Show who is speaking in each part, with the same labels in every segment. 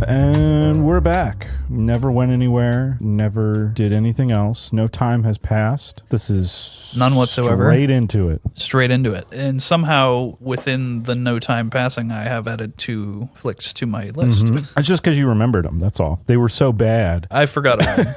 Speaker 1: And we're back. Never went anywhere, never did anything else. No time has passed. This is
Speaker 2: none whatsoever.
Speaker 1: Straight into it.
Speaker 2: Straight into it. And somehow, within the no time passing, I have added 2 flicks to my list.
Speaker 1: It's just because you remembered them, that's all. They were so bad.
Speaker 2: I forgot about them.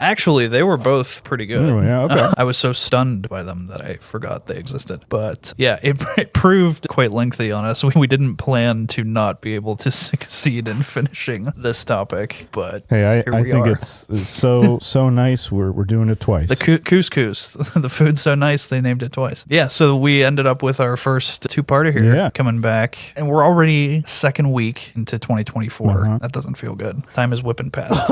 Speaker 2: Actually, they were both pretty good.
Speaker 1: Oh, yeah, okay.
Speaker 2: I was so stunned by them that I forgot they existed. But yeah, it proved quite lengthy on us. We didn't plan to not be able to succeed in finishing this topic, but
Speaker 1: hey,
Speaker 2: here
Speaker 1: I
Speaker 2: we
Speaker 1: think
Speaker 2: are.
Speaker 1: it's so nice. We're doing it twice.
Speaker 2: The couscous. The food's so nice they named it twice. Yeah, so we ended up with our first 2-parter here coming back, and we're already second week into 2024. That doesn't feel good. Time is whipping past.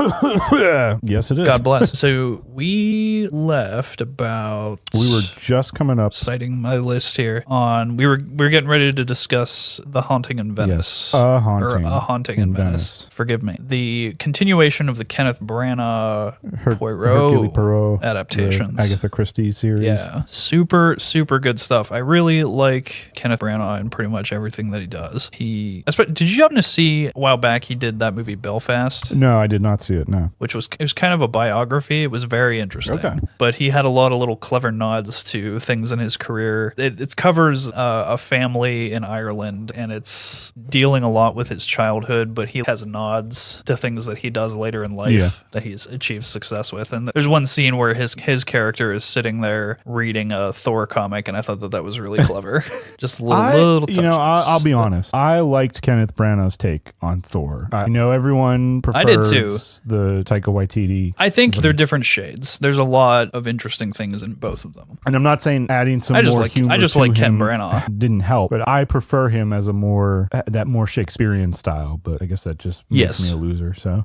Speaker 1: Yes, it is.
Speaker 2: God bless. So we left about.
Speaker 1: We were just coming up.
Speaker 2: Citing my list here on. We were getting ready to discuss The Haunting in Venice.
Speaker 1: Yes, A Haunting
Speaker 2: in Venice. Forgive me. The continuation of the Kenneth Branagh
Speaker 1: Hercule Poirot
Speaker 2: adaptations.
Speaker 1: The Agatha Christie series.
Speaker 2: Yeah, super good stuff. I really like Kenneth Branagh and pretty much everything that he does. Did you happen to see a while back he did that movie Belfast?
Speaker 1: No, I did not see it. No,
Speaker 2: it was kind of a biography. It was very interesting.
Speaker 1: Okay.
Speaker 2: But he had a lot of little clever nods to things in his career. It covers a family in Ireland, and it's dealing a lot with his childhood, but he has nods to things that he does later in life that he's achieved success with. And there's one scene where his character is sitting there reading a Thor comic, and I thought that was really clever. Just little touches.
Speaker 1: I'll be honest. I liked Kenneth Branagh's take on Thor. I know everyone prefers the Taika Waititi.
Speaker 2: I think they're different shades. There's a lot of interesting things in both of them.
Speaker 1: And I'm not saying adding some more humor
Speaker 2: I just
Speaker 1: to
Speaker 2: like Ken
Speaker 1: him
Speaker 2: Branagh.
Speaker 1: didn't help, but I prefer him as that more Shakespearean style. But I guess that just makes me a loser. So,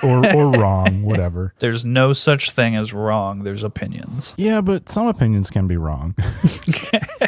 Speaker 1: or wrong, whatever.
Speaker 2: There's no such thing as wrong. There's opinions.
Speaker 1: Yeah, but some opinions can be wrong.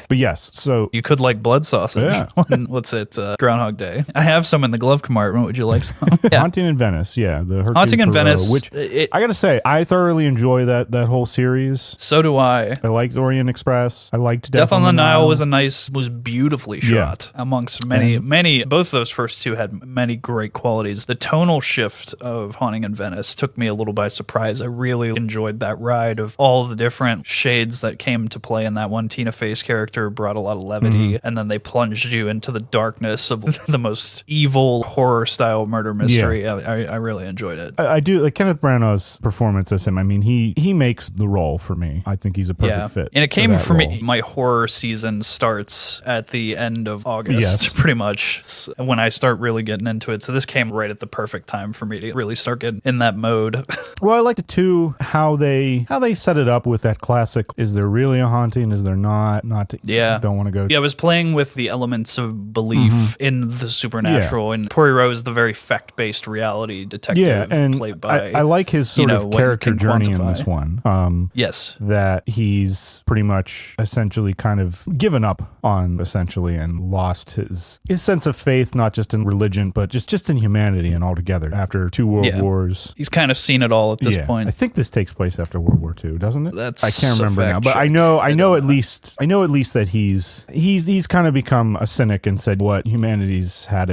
Speaker 1: But yes, so
Speaker 2: you could like blood sausage.
Speaker 1: Yeah.
Speaker 2: What's it? Groundhog Day. I have some in the glove compartment. Would you like some?
Speaker 1: Yeah. Haunting in Venice. Yeah, the Hercule
Speaker 2: Haunting in
Speaker 1: Poirot,
Speaker 2: Venice.
Speaker 1: Which I gotta say, I thoroughly enjoy that whole series.
Speaker 2: So do I.
Speaker 1: I liked Orient Express. I liked
Speaker 2: Death on the Nile was beautifully shot amongst many. Both those first two had many great qualities. The tonal shift of Haunting in Venice took me a little by surprise. I really enjoyed that ride of all the different shades that came to play in that one. Tina Fey's character brought a lot of levity, and then they plunged you into the darkness of the most evil horror style murder mystery. Yeah. I really enjoyed it.
Speaker 1: I do like Kenneth Branagh's performance as him. I mean, he makes the role for me. I think he's a perfect fit.
Speaker 2: And it came for me. My horror season starts at the end of August, pretty much, when I start really getting into it. So this came right at the perfect time for me to really start getting in that mode.
Speaker 1: Well, I liked it too, how they set it up with that classic, is there really a haunting? Is there not? Don't want to go.
Speaker 2: Yeah, I was playing with the elements of belief in the supernatural, and Poirot is the very fact-based reality detective played by...
Speaker 1: I like his sort of character journey in this one.
Speaker 2: Yes.
Speaker 1: That he's pretty much essentially kind of given up on essentially and lost his sense of faith, not just in religion, but just in humanity and altogether after 2 World Wars.
Speaker 2: He's kind of seen it all at this point.
Speaker 1: I think this takes place after World War II, doesn't it?
Speaker 2: That's
Speaker 1: I can't remember now, but I know at least that he's kind of become a cynic and said what humanity's had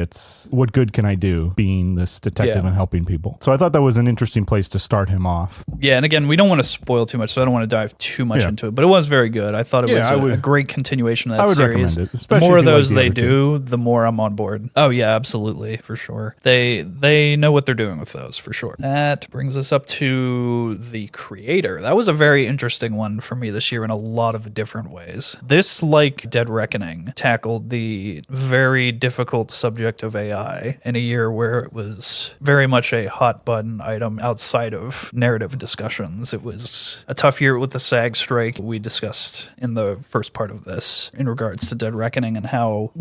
Speaker 1: what good can I do being this detective and helping people. So I thought that was an interesting place to start him off.
Speaker 2: Yeah, and again, we don't want to spoil too much, so I don't want to dive too much into it, but it was very good. I thought it was a great continuation of that series.
Speaker 1: Recommend it,
Speaker 2: the more of those they do, the more I'm on board. Oh yeah, absolutely, for sure. They know what they're doing with those, for sure. That brings us up to The Creator. That was a very interesting one for me this year in a lot of different ways. This, like Dead Reckoning, tackled the very difficult subject of AI in a year where it was very much a hot button item outside of narrative discussions. It was a tough year with the SAG strike we discussed in the first part of this in regards to Dead Reckoning, and how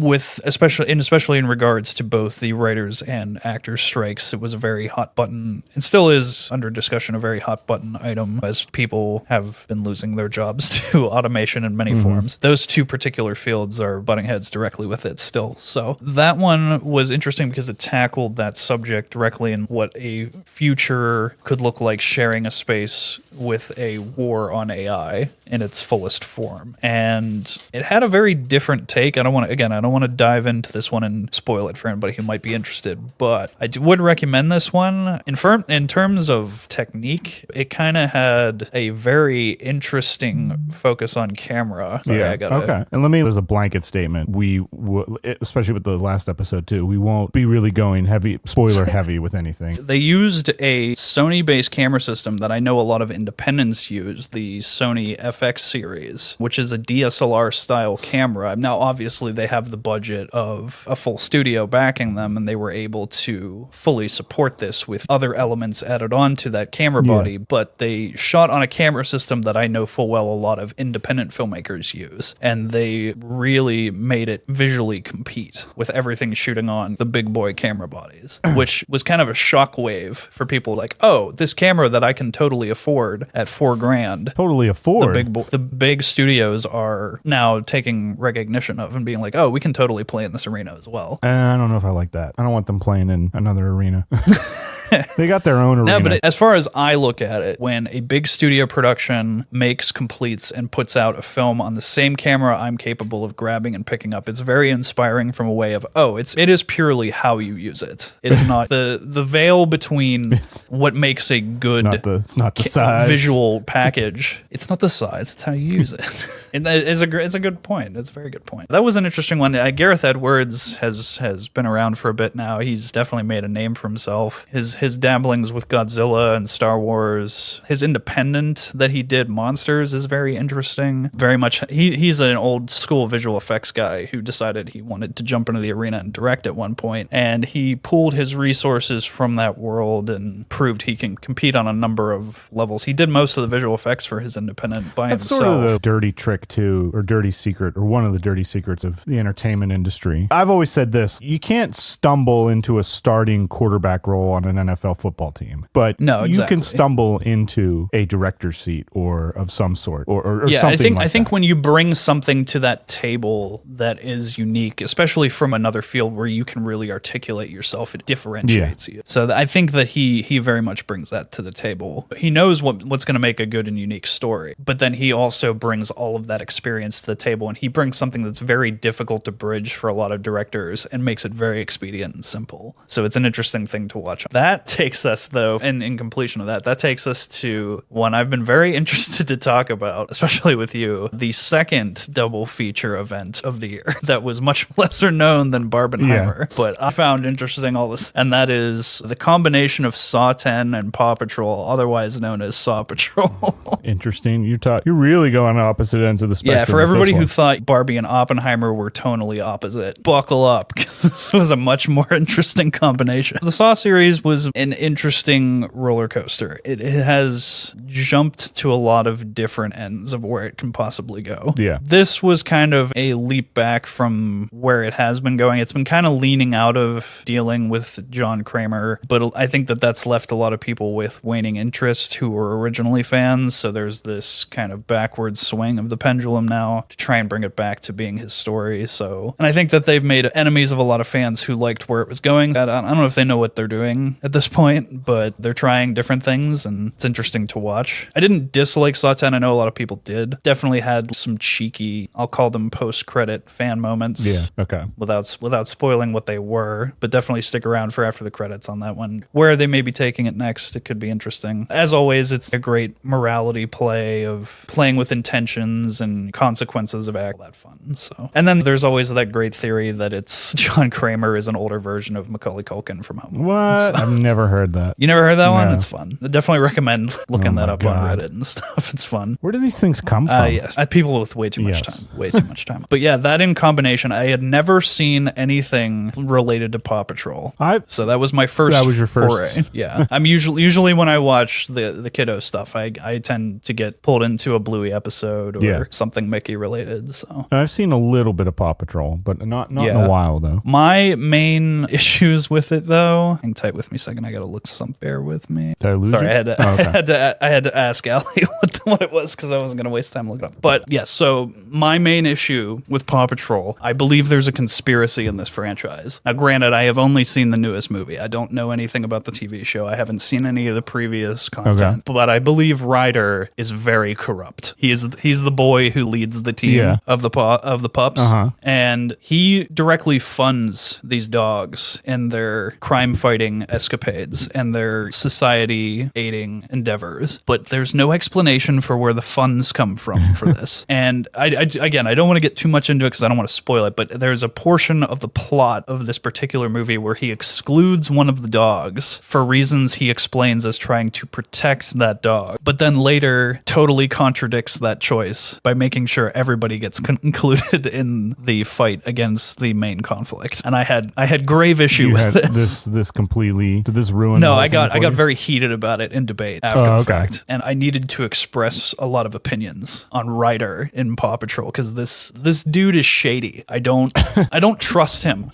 Speaker 2: especially in regards to both the writers and actors strikes, it was a very hot hot button, and still is under discussion, a very hot button item as people have been losing their jobs to automation in many forms. Those two particular fields are butting heads directly with it still. So that one was interesting because it tackled that subject directly in what a future could look like, sharing a space with a war on AI in its fullest form. And it had a very different take. I don't want to dive into this one and spoil it for anybody who might be interested, but I would recommend this one. In terms of technique, it kind of had a very interesting focus on camera. Sorry,
Speaker 1: Okay. And let me, as a blanket statement, especially with the last episode too, we won't be really going spoiler heavy with anything.
Speaker 2: They used a Sony-based camera system that I know a lot of independents use, the Sony FX series, which is a DSLR style camera. Now, obviously, they have the budget of a full studio backing them, and they were able to fully support this with other elements added on to that camera body, but they shot on a camera system that I know full well a lot of independent filmmakers use, and they really made it visually compete with everything shooting on the big boy camera bodies, which was kind of a shockwave for people like, oh, this camera that I can totally afford at $4,000.
Speaker 1: Totally afford.
Speaker 2: The big studios are now taking recognition of and being like, oh, we can totally play in this arena as well.
Speaker 1: I don't know if I like that. I don't want them playing in another arena. They got their own arena.
Speaker 2: No, but as far as I look at it, when a big studio production makes, completes, and puts out a film on the same camera I'm capable of grabbing and picking up, it's very inspiring from a way of, it is purely how you use it. It is not the veil between what makes a good
Speaker 1: it's not the size.
Speaker 2: Visual package. It's not the size, it's how you use it. It's a good point. It's a very good point. That was an interesting one. Gareth Edwards has been around for a bit now. He's definitely made a name for himself. His dabblings with Godzilla and Star Wars, his independent that he did, Monsters, is very interesting. Very much, he's an old school visual effects guy who decided he wanted to jump into the arena and direct at one point, and he pooled his resources from that world and proved he can compete on a number of levels. He did most of the visual effects for his independent by
Speaker 1: That's
Speaker 2: himself.
Speaker 1: Sort of the dirty trick too, or dirty secret, or one of the dirty secrets of the entertainment industry. I've always said this: you can't stumble into a starting quarterback role on an NFL football team, but you can stumble into a director's seat or of some sort, or something.
Speaker 2: I think when you bring something to that table that is unique, especially from another field where you can really articulate yourself, it differentiates you. So I think that he very much brings that to the table. He knows what's going to make a good and unique story, but then he also brings all of that experience to the table, and he brings something that's very difficult to bridge for a lot of directors and makes it very expedient and simple. So it's an interesting thing to watch. That takes us, though, and in completion of that takes us to one I've been very interested to talk about, especially with you, the second double feature event of the year that was much lesser known than Barbenheimer, but I found interesting all this, and that is the combination of Saw 10 and Paw Patrol, otherwise known as Saw Patrol.
Speaker 1: Interesting. You're really going opposite ends of the spectrum.
Speaker 2: Yeah, for everybody who thought Barbie and Oppenheimer were tonally opposite, buckle up, because this was a much more interesting combination. The Saw series was an interesting roller coaster. It has jumped to a lot of different ends of where it can possibly go.
Speaker 1: Yeah.
Speaker 2: This was kind of a leap back from where it has been going. It's been kind of leaning out of dealing with John Kramer, but I think that's left a lot of people with waning interest who were originally fans. So there's this kind of backward swing of the pendulum now to try and bring it back to being his story. So, and I think that they've made enemies of a lot of fans who liked where it was going. I don't know if they know what they're doing at this point, but they're trying different things, and it's interesting to watch. I didn't dislike Saw 10. I know a lot of people did. Definitely had some cheeky, I'll call them post-credit fan moments.
Speaker 1: Yeah, okay.
Speaker 2: Without spoiling what they were, but definitely stick around for after the credits on that one. Where they may be taking it next, it could be interesting. As always, it's a great morality play of playing with intentions and consequences of act. All that fun. So, and then there's always that great theory that it's John Kramer is an older version of Macaulay Culkin from Home Alone.
Speaker 1: What? So, I've never heard that.
Speaker 2: You never heard that one? It's fun. I definitely recommend looking that up
Speaker 1: God.
Speaker 2: on Reddit and stuff. It's fun.
Speaker 1: Where do these things come from?
Speaker 2: Yes. People with way too much time. Way too much time. But yeah, that in combination, I had never seen anything related to Paw Patrol. So that was my first.
Speaker 1: That was your first.
Speaker 2: Foray. Yeah. I'm usually when I watch the kiddo stuff, I tend to get pulled into a Bluey episode or something Mickey related. So
Speaker 1: I've seen a little bit of Paw Patrol, but not in a while though.
Speaker 2: My main issues with it, though, hang tight with me a second. second. I gotta look some. Bear with me.
Speaker 1: Did I lose
Speaker 2: Sorry,
Speaker 1: you?
Speaker 2: I had to,
Speaker 1: Oh, okay.
Speaker 2: I had to ask Allie what it was because I wasn't gonna waste time looking up. But yes, so my main issue with Paw Patrol, I believe there's a conspiracy in this franchise. Now, granted, I have only seen the newest movie. I don't know anything about the TV show. I haven't seen any of the previous content. But I believe Ryder is very corrupt. He's the boy who leads the team of the pups, and he directly funds these dogs in their crime fighting escapades and their society aiding endeavors. But there's no explanation for where the funds come from for this. And again, I don't want to get too much into it because I don't want to spoil it, but there's a portion of the plot of this particular movie where he excludes one of the dogs for reasons he explains as trying to protect that dog, but then later totally contradicts that choice by making sure everybody gets included in the fight against the main conflict. And I had grave issue with this.
Speaker 1: This completely, did this ruin?
Speaker 2: No,
Speaker 1: the whole
Speaker 2: I got
Speaker 1: thing for you?
Speaker 2: very heated about it in debate after the fact, and I needed to express a lot of opinions on Ryder in Paw Patrol because this dude is shady. I don't trust him.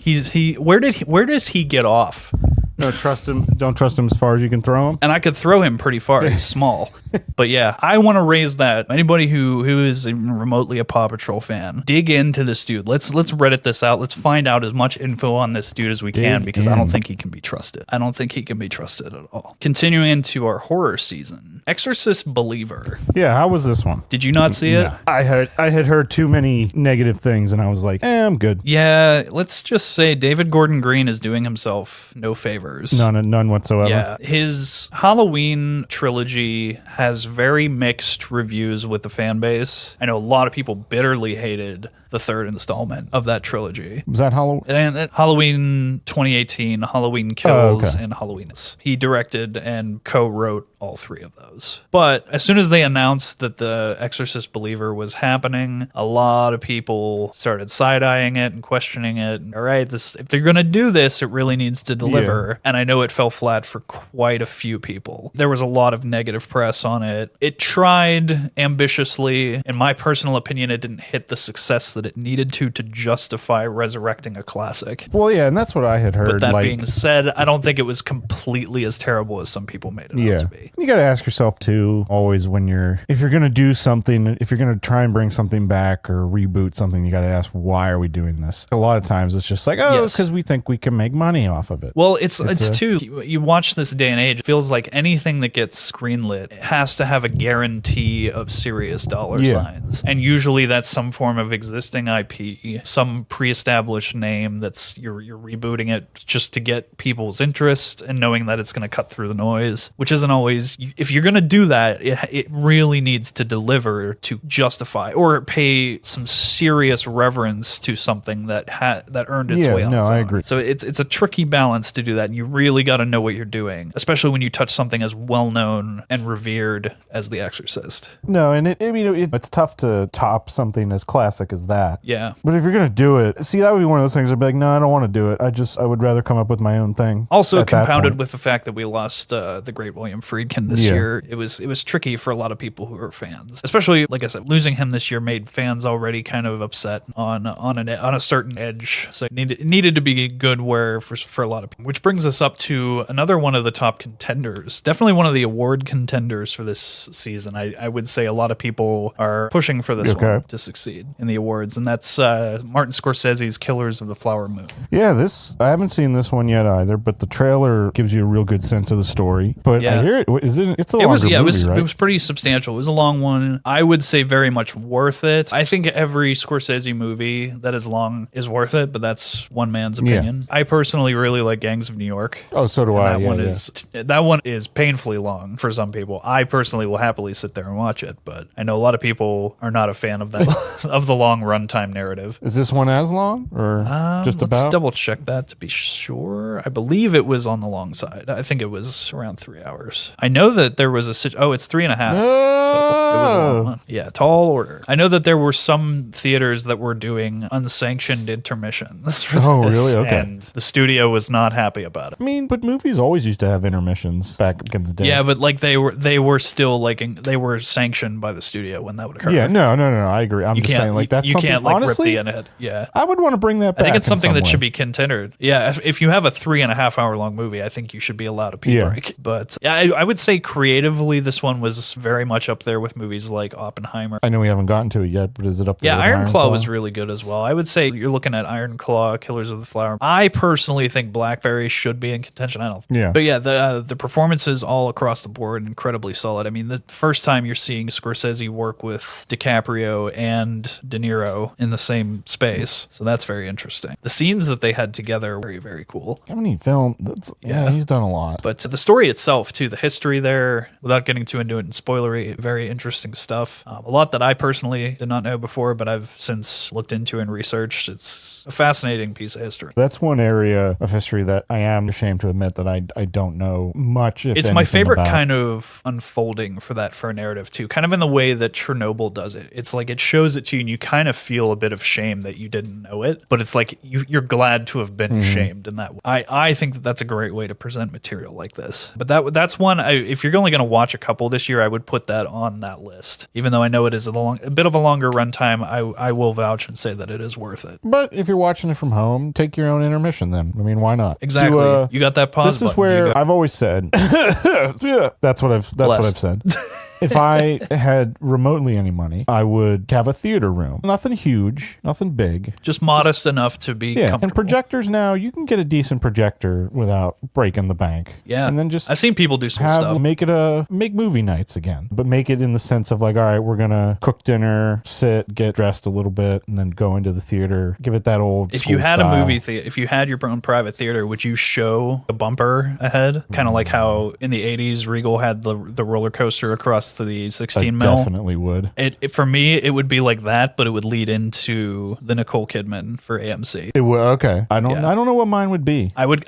Speaker 2: Where does he get off?
Speaker 1: No, trust him. Don't trust him as far as you can throw him.
Speaker 2: And I could throw him pretty far. He's small. But yeah, I want to raise that. Anybody who is even remotely a Paw Patrol fan, dig into this dude. Let's Reddit this out. Let's find out as much info on this dude as we can because I don't think he can be trusted. I don't think he can be trusted at all. Continuing into our horror season, Exorcist Believer.
Speaker 1: Yeah, how was this one?
Speaker 2: Did you not see it?
Speaker 1: No. I had heard too many negative things, and I was like, I'm good.
Speaker 2: Yeah, let's just say David Gordon Green is doing himself no favors.
Speaker 1: None whatsoever.
Speaker 2: Yeah, his Halloween trilogy has very mixed reviews with the fan base. I know a lot of people bitterly hated the third installment of that trilogy.
Speaker 1: Was that Halloween?
Speaker 2: And Halloween 2018, Halloween Kills, and Halloween. He directed and co-wrote all three of those. But as soon as they announced that the Exorcist Believer was happening, a lot of people started side-eyeing it and questioning it. All right, if they're going to do this, it really needs to deliver. Yeah. And I know it fell flat for quite a few people. There was a lot of negative press on it. It tried ambitiously. In my personal opinion, it didn't hit the success that it needed to justify resurrecting a classic.
Speaker 1: Well, yeah, and that's what I had heard.
Speaker 2: But that being said, I don't think it was completely as terrible as some people made it out to be.
Speaker 1: You got to ask yourself too, always if you're going to do something, if you're going to try and bring something back or reboot something, you got to ask, why are we doing this? A lot of times it's just like, because we think we can make money off of it.
Speaker 2: Well, it's too, you watch this day and age, it feels like anything that gets greenlit has to have a guarantee of serious dollar signs. And usually that's some form of existing IP, some pre-established name that's you're rebooting it just to get people's interest and knowing that it's going to cut through the noise, which isn't always, if you're going to do that, it really needs to deliver to justify or pay some serious reverence to something that earned its way on its own.
Speaker 1: I agree.
Speaker 2: So it's a tricky balance to do that. And you really got to know what you're doing, especially when you touch something as well-known and revered as The Exorcist.
Speaker 1: No, and it's tough to top something as classic as that.
Speaker 2: Yeah.
Speaker 1: But if you're going to do it, see, that would be one of those things I'd be like, no, I don't want to do it. I would rather come up with my own thing.
Speaker 2: Also compounded with the fact that we lost the great William Friedkin this year. It was tricky for a lot of people who are fans, especially, like I said, losing him this year made fans already kind of upset on a certain edge. So it needed to be good for a lot of people, which brings us up to another one of the top contenders, definitely one of the award contenders for this season. I would say a lot of people are pushing for this one to succeed in the awards, and that's Martin Scorsese's Killers of the Flower Moon.
Speaker 1: Yeah, I haven't seen this one yet either, but the trailer gives you a real good sense of the story. But I hear it's a longer movie, right?
Speaker 2: It was pretty substantial. It was a long one. I would say very much worth it. I think every Scorsese movie that is long is worth it, but that's one man's opinion. I personally really like Gangs of New York.
Speaker 1: Oh, so do I.
Speaker 2: That one is painfully long for some people. I personally will happily sit there and watch it, but I know a lot of people are not a fan of that of the long runtime narrative.
Speaker 1: Is this one as long or just about?
Speaker 2: Let's double check that to be sure. I believe it was on the long side. I think it was around 3 hours. I know that there was it's 3.5. It was a long one. Yeah, tall order. I know that there were some theaters that were doing unsanctioned intermissions for
Speaker 1: Oh,
Speaker 2: this,
Speaker 1: really? Okay.
Speaker 2: and the studio was not happy about it.
Speaker 1: I mean, but movies always used to have intermissions back in the day.
Speaker 2: Yeah, but like they were still like they were sanctioned by the studio when that would occur.
Speaker 1: Yeah, no. I agree. I'm just saying, like, that's
Speaker 2: you
Speaker 1: something.
Speaker 2: can't like
Speaker 1: Honestly,
Speaker 2: rip the end. Yeah.
Speaker 1: I would want to bring that back.
Speaker 2: I think it's
Speaker 1: in
Speaker 2: something
Speaker 1: some
Speaker 2: that
Speaker 1: way.
Speaker 2: should be considered. Yeah, if you have a 3.5 hour long movie, I think you should be allowed a pee break. But yeah, I would say creatively, this one was very much up there with movies like Oppenheimer.
Speaker 1: I know we haven't gotten to it yet, but is it up there?
Speaker 2: Yeah,
Speaker 1: with
Speaker 2: Iron Claw was really good as well. I would say you're looking at Iron Claw, Killers of the Flower. I personally think Blackberry should be in contention. I don't.
Speaker 1: Yeah.
Speaker 2: But yeah, the performances all across the board incredibly solid. I mean, the first time you're seeing Scorsese work with DiCaprio and De Niro in the same space, so that's very interesting. The scenes that they had together were very, very cool.
Speaker 1: I mean, film. Yeah, he's done a lot.
Speaker 2: But the story itself, too, the history there, without getting too into it in spoilery, very interesting stuff. A lot that I personally did not know before, but I've since looked into and researched. It's a fascinating piece of history.
Speaker 1: That's one area of history that I am ashamed to admit that I don't know much. If
Speaker 2: It's my
Speaker 1: anything
Speaker 2: favorite
Speaker 1: about.
Speaker 2: kind of unfolding for a narrative, too. Kind of in the way that Chernobyl does it. It's like it shows it to you and you kind of feel a bit of shame that you didn't know it, but it's like you're glad to have been shamed in that way. I think that's a great way to present material like this. But that's one, if you're only going to watch a couple this year, I would put that on that list. Even though I know it is a bit of a longer runtime, I will vouch and say that it is worth it.
Speaker 1: But if you're watching it from home, take your own intermission then. I mean, why not?
Speaker 2: Exactly. You got that pause
Speaker 1: This is
Speaker 2: button.
Speaker 1: where I've always said. Yeah, that's what I've said. If I had remotely any money, I would have a theater room. Nothing huge, nothing big.
Speaker 2: just modest enough to be
Speaker 1: Yeah,
Speaker 2: comfortable.
Speaker 1: and projectors now, you can get a decent projector without breaking the bank.
Speaker 2: Yeah.
Speaker 1: And then just
Speaker 2: I've seen people do some stuff.
Speaker 1: make movie nights again, but make it in the sense of like, all right, we're gonna cook dinner, sit, get dressed a little bit, and then go into the theater. Give it that old.
Speaker 2: If you had
Speaker 1: school
Speaker 2: a movie
Speaker 1: style.
Speaker 2: theater, if you had your own private theater, would you show a bumper ahead? Kind of like how in the 80s Regal had the roller coaster across the 16
Speaker 1: I
Speaker 2: mil.
Speaker 1: definitely would.
Speaker 2: It for me, it would be like that, but it would lead into the Nicole Kidman for AMC.
Speaker 1: It would. Okay, I don't
Speaker 2: Yeah.
Speaker 1: know what mine would be.
Speaker 2: I would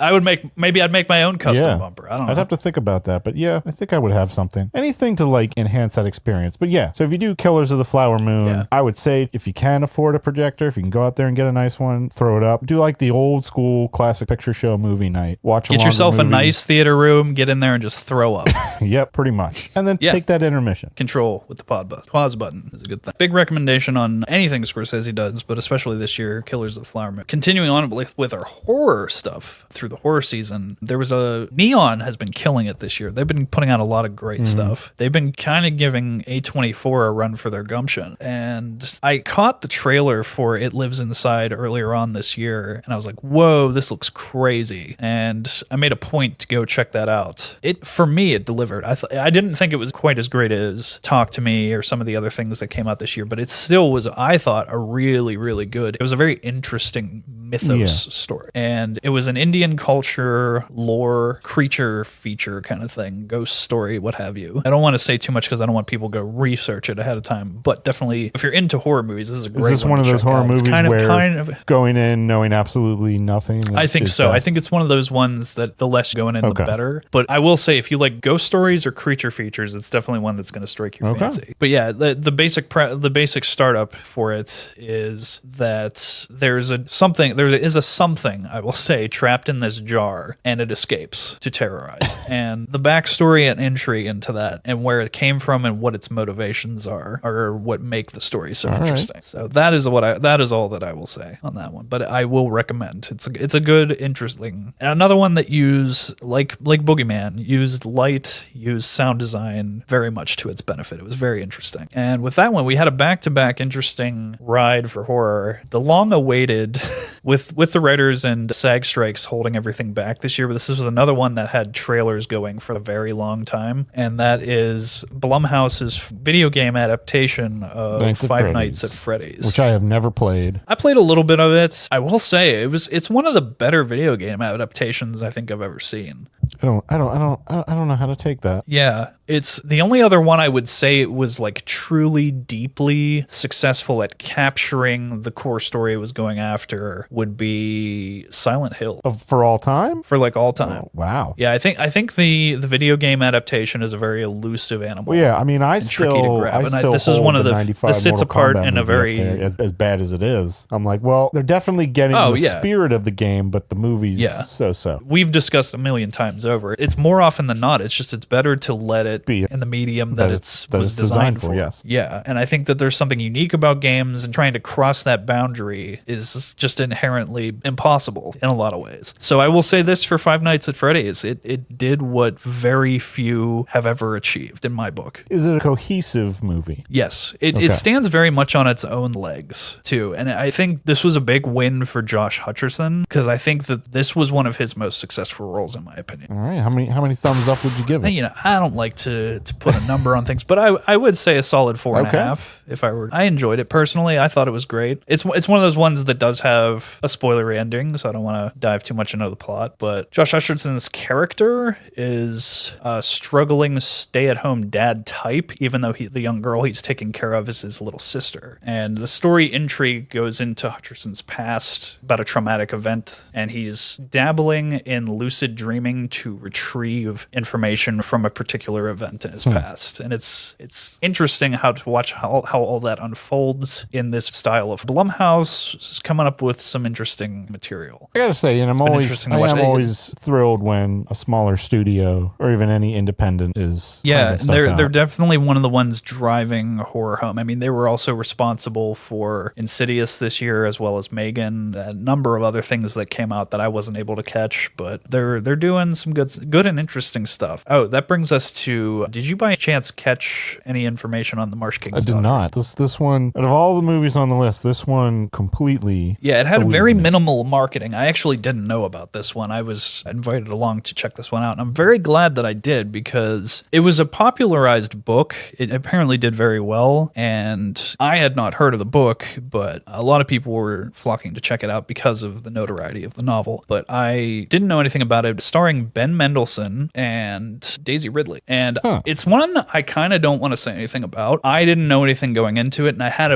Speaker 2: maybe I'd make my own custom bumper. I don't know.
Speaker 1: I'd have to think about that, but yeah, I think I would have something. Anything to like enhance that experience. But yeah, so if you do Killers of the Flower Moon,
Speaker 2: Yeah.
Speaker 1: I would say if you can afford a projector, if you can go out there and get a nice one, throw it up. Do like the old school classic picture show movie night. Watch
Speaker 2: Get
Speaker 1: longer
Speaker 2: yourself a
Speaker 1: movie.
Speaker 2: nice theater room, get in there and just throw up.
Speaker 1: Yep, pretty much. And then
Speaker 2: Yeah.
Speaker 1: take that intermission.
Speaker 2: Control with the pause button is a good thing. Big recommendation on anything Scorsese does, but especially this year, Killers of the Flower Moon. Continuing on with our horror stuff through the horror season, there was Neon has been killing it this year. They've been putting out a lot of great stuff. They've been kind of giving A24 a run for their gumption. And I caught the trailer for It Lives Inside earlier on this year, and I was like, whoa, this looks crazy. And I made a point to go check that out. For me, it delivered. I didn't think it was quite as great as Talk to Me or some of the other things that came out this year, but it still was, I thought, a really, really good. It was a very interesting mythos story. And it was an Indian culture, lore, creature feature kind of thing, ghost story, what have you. I don't want to say too much because I don't want people to go research it ahead of time, but definitely if you're into horror movies, this is a great
Speaker 1: Is this one of
Speaker 2: to
Speaker 1: those
Speaker 2: check
Speaker 1: horror
Speaker 2: out. It's
Speaker 1: movies
Speaker 2: kind of
Speaker 1: going in knowing absolutely nothing?
Speaker 2: I think
Speaker 1: is
Speaker 2: so. I
Speaker 1: best?
Speaker 2: think it's one of those ones that the less going in,
Speaker 1: Okay.
Speaker 2: the better. But I will say, if you like ghost stories or creature features, it's definitely one that's going to strike your
Speaker 1: Okay.
Speaker 2: fancy. But yeah, the basic startup for it is that there is a something I will say trapped in this jar, and it escapes to terrorize. And the backstory and entry into that, and where it came from, and what its motivations are what make the story so interesting. So that is all that I will say on that one. But I will recommend it's a good, interesting. And another one that used like Boogeyman used sound design very much to its benefit. It was very interesting. And with that one, we had a back-to-back interesting ride for horror. The long-awaited with the writers and SAG strikes holding everything back this year, but this was another one that had trailers going for a very long time, and that is Blumhouse's video game adaptation of Five Nights at Freddy's,
Speaker 1: which I have never played.
Speaker 2: I played a little bit of it. I will say it's one of the better video game adaptations I think I've ever seen.
Speaker 1: I don't know how to take that.
Speaker 2: Yeah, it's the only other one I would say it was like truly deeply successful at capturing the core story it was going after would be Silent Hill
Speaker 1: For all time?
Speaker 2: for like all time.
Speaker 1: Oh, wow.
Speaker 2: Yeah, I think the video game adaptation is a very elusive animal.
Speaker 1: Well, yeah, I mean, I
Speaker 2: tricky to
Speaker 1: still,
Speaker 2: grab.
Speaker 1: I
Speaker 2: And
Speaker 1: still
Speaker 2: this is
Speaker 1: hold
Speaker 2: one of
Speaker 1: the
Speaker 2: the
Speaker 1: 95
Speaker 2: this sits
Speaker 1: Mortal
Speaker 2: apart
Speaker 1: Kombat
Speaker 2: in a
Speaker 1: movie up
Speaker 2: very
Speaker 1: there, as bad as it is. I'm like, well, they're definitely getting
Speaker 2: Oh,
Speaker 1: the
Speaker 2: yeah.
Speaker 1: spirit of the game, but the movie's
Speaker 2: Yeah.
Speaker 1: so.
Speaker 2: we've discussed a million times over. It's more often than not. It's just it's better to let it
Speaker 1: Be-
Speaker 2: in the medium that
Speaker 1: that
Speaker 2: was
Speaker 1: it's designed
Speaker 2: designed
Speaker 1: for, yes.
Speaker 2: Yeah, and I think that there's something unique about games, and trying to cross that boundary is just inherently impossible in a lot of ways. So I will say this for Five Nights at Freddy's: it did what very few have ever achieved in my book.
Speaker 1: Is it a cohesive movie?
Speaker 2: Yes,
Speaker 1: Okay.
Speaker 2: it stands very much on its own legs too, and I think this was a big win for Josh Hutcherson because I think that this was one of his most successful roles, in my opinion.
Speaker 1: All right, how many thumbs up would you give it?
Speaker 2: You know, I don't like to put a number on things, but I would say a solid 4.5 if I were. I enjoyed it personally. I thought it was great. It's one of those ones that does have a spoilery ending, so I don't want to dive too much into the plot. But Josh Hutcherson's character is a struggling stay-at-home dad type, even though the young girl he's taking care of is his little sister. And the story intrigue goes into Hutcherson's past about a traumatic event, and he's dabbling in lucid dreaming to retrieve information from a particular event in his past. And it's interesting how to watch how all that unfolds in this style of Blumhouse is coming up with some interesting material.
Speaker 1: I gotta say, and I'm
Speaker 2: interesting to watch.
Speaker 1: always thrilled when a smaller studio or even any independent is
Speaker 2: Yeah,
Speaker 1: cranking stuff
Speaker 2: they're
Speaker 1: out.
Speaker 2: definitely one of the ones driving horror home. I mean, they were also responsible for Insidious this year, as well as Megan, a number of other things that came out that I wasn't able to catch, but they're doing some good and interesting stuff. Oh, that brings us to, did you by chance catch any information on the Marsh King's
Speaker 1: I did
Speaker 2: Daughter?
Speaker 1: not. This one, out of all the movies on the list, this one completely.
Speaker 2: Yeah, it had
Speaker 1: eludes
Speaker 2: very
Speaker 1: me.
Speaker 2: minimal marketing. I actually didn't know about this one. I was invited along to check this one out, and I'm very glad that I did because it was a popularized book. It apparently did very well, and I had not heard of the book, but a lot of people were flocking to check it out because of the notoriety of the novel. But I didn't know anything about it. Starring Ben Mendelsohn and Daisy Ridley, and it's one I kind of don't want to say anything about. I didn't know anything going into it, and I had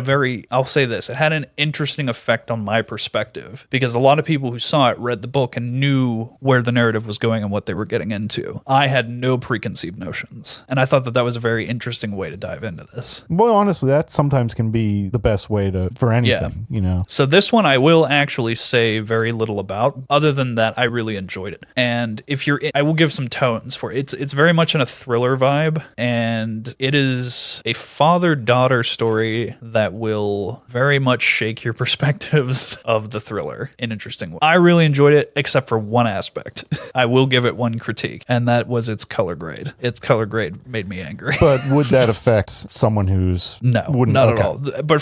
Speaker 2: I'll say this, it had an interesting effect on my perspective because a lot of people who saw it read the book and knew where the narrative was going and what they were getting into. I had no preconceived notions, and I thought that was a very interesting way to dive into this.
Speaker 1: Well, honestly, that sometimes can be the best way for anything, you know.
Speaker 2: So this one I will actually say very little about. Other than that, I really enjoyed it. And I will give some tones for it. It's very much in a thriller vibe, and it is a father-daughter story that will very much shake your perspectives of the thriller in interesting ways. I really enjoyed it, except for one aspect. I will give it one critique, and that was its color grade. Its color grade made me angry.
Speaker 1: But would that affect someone who's
Speaker 2: No,
Speaker 1: wouldn't,
Speaker 2: not
Speaker 1: okay.
Speaker 2: at all. But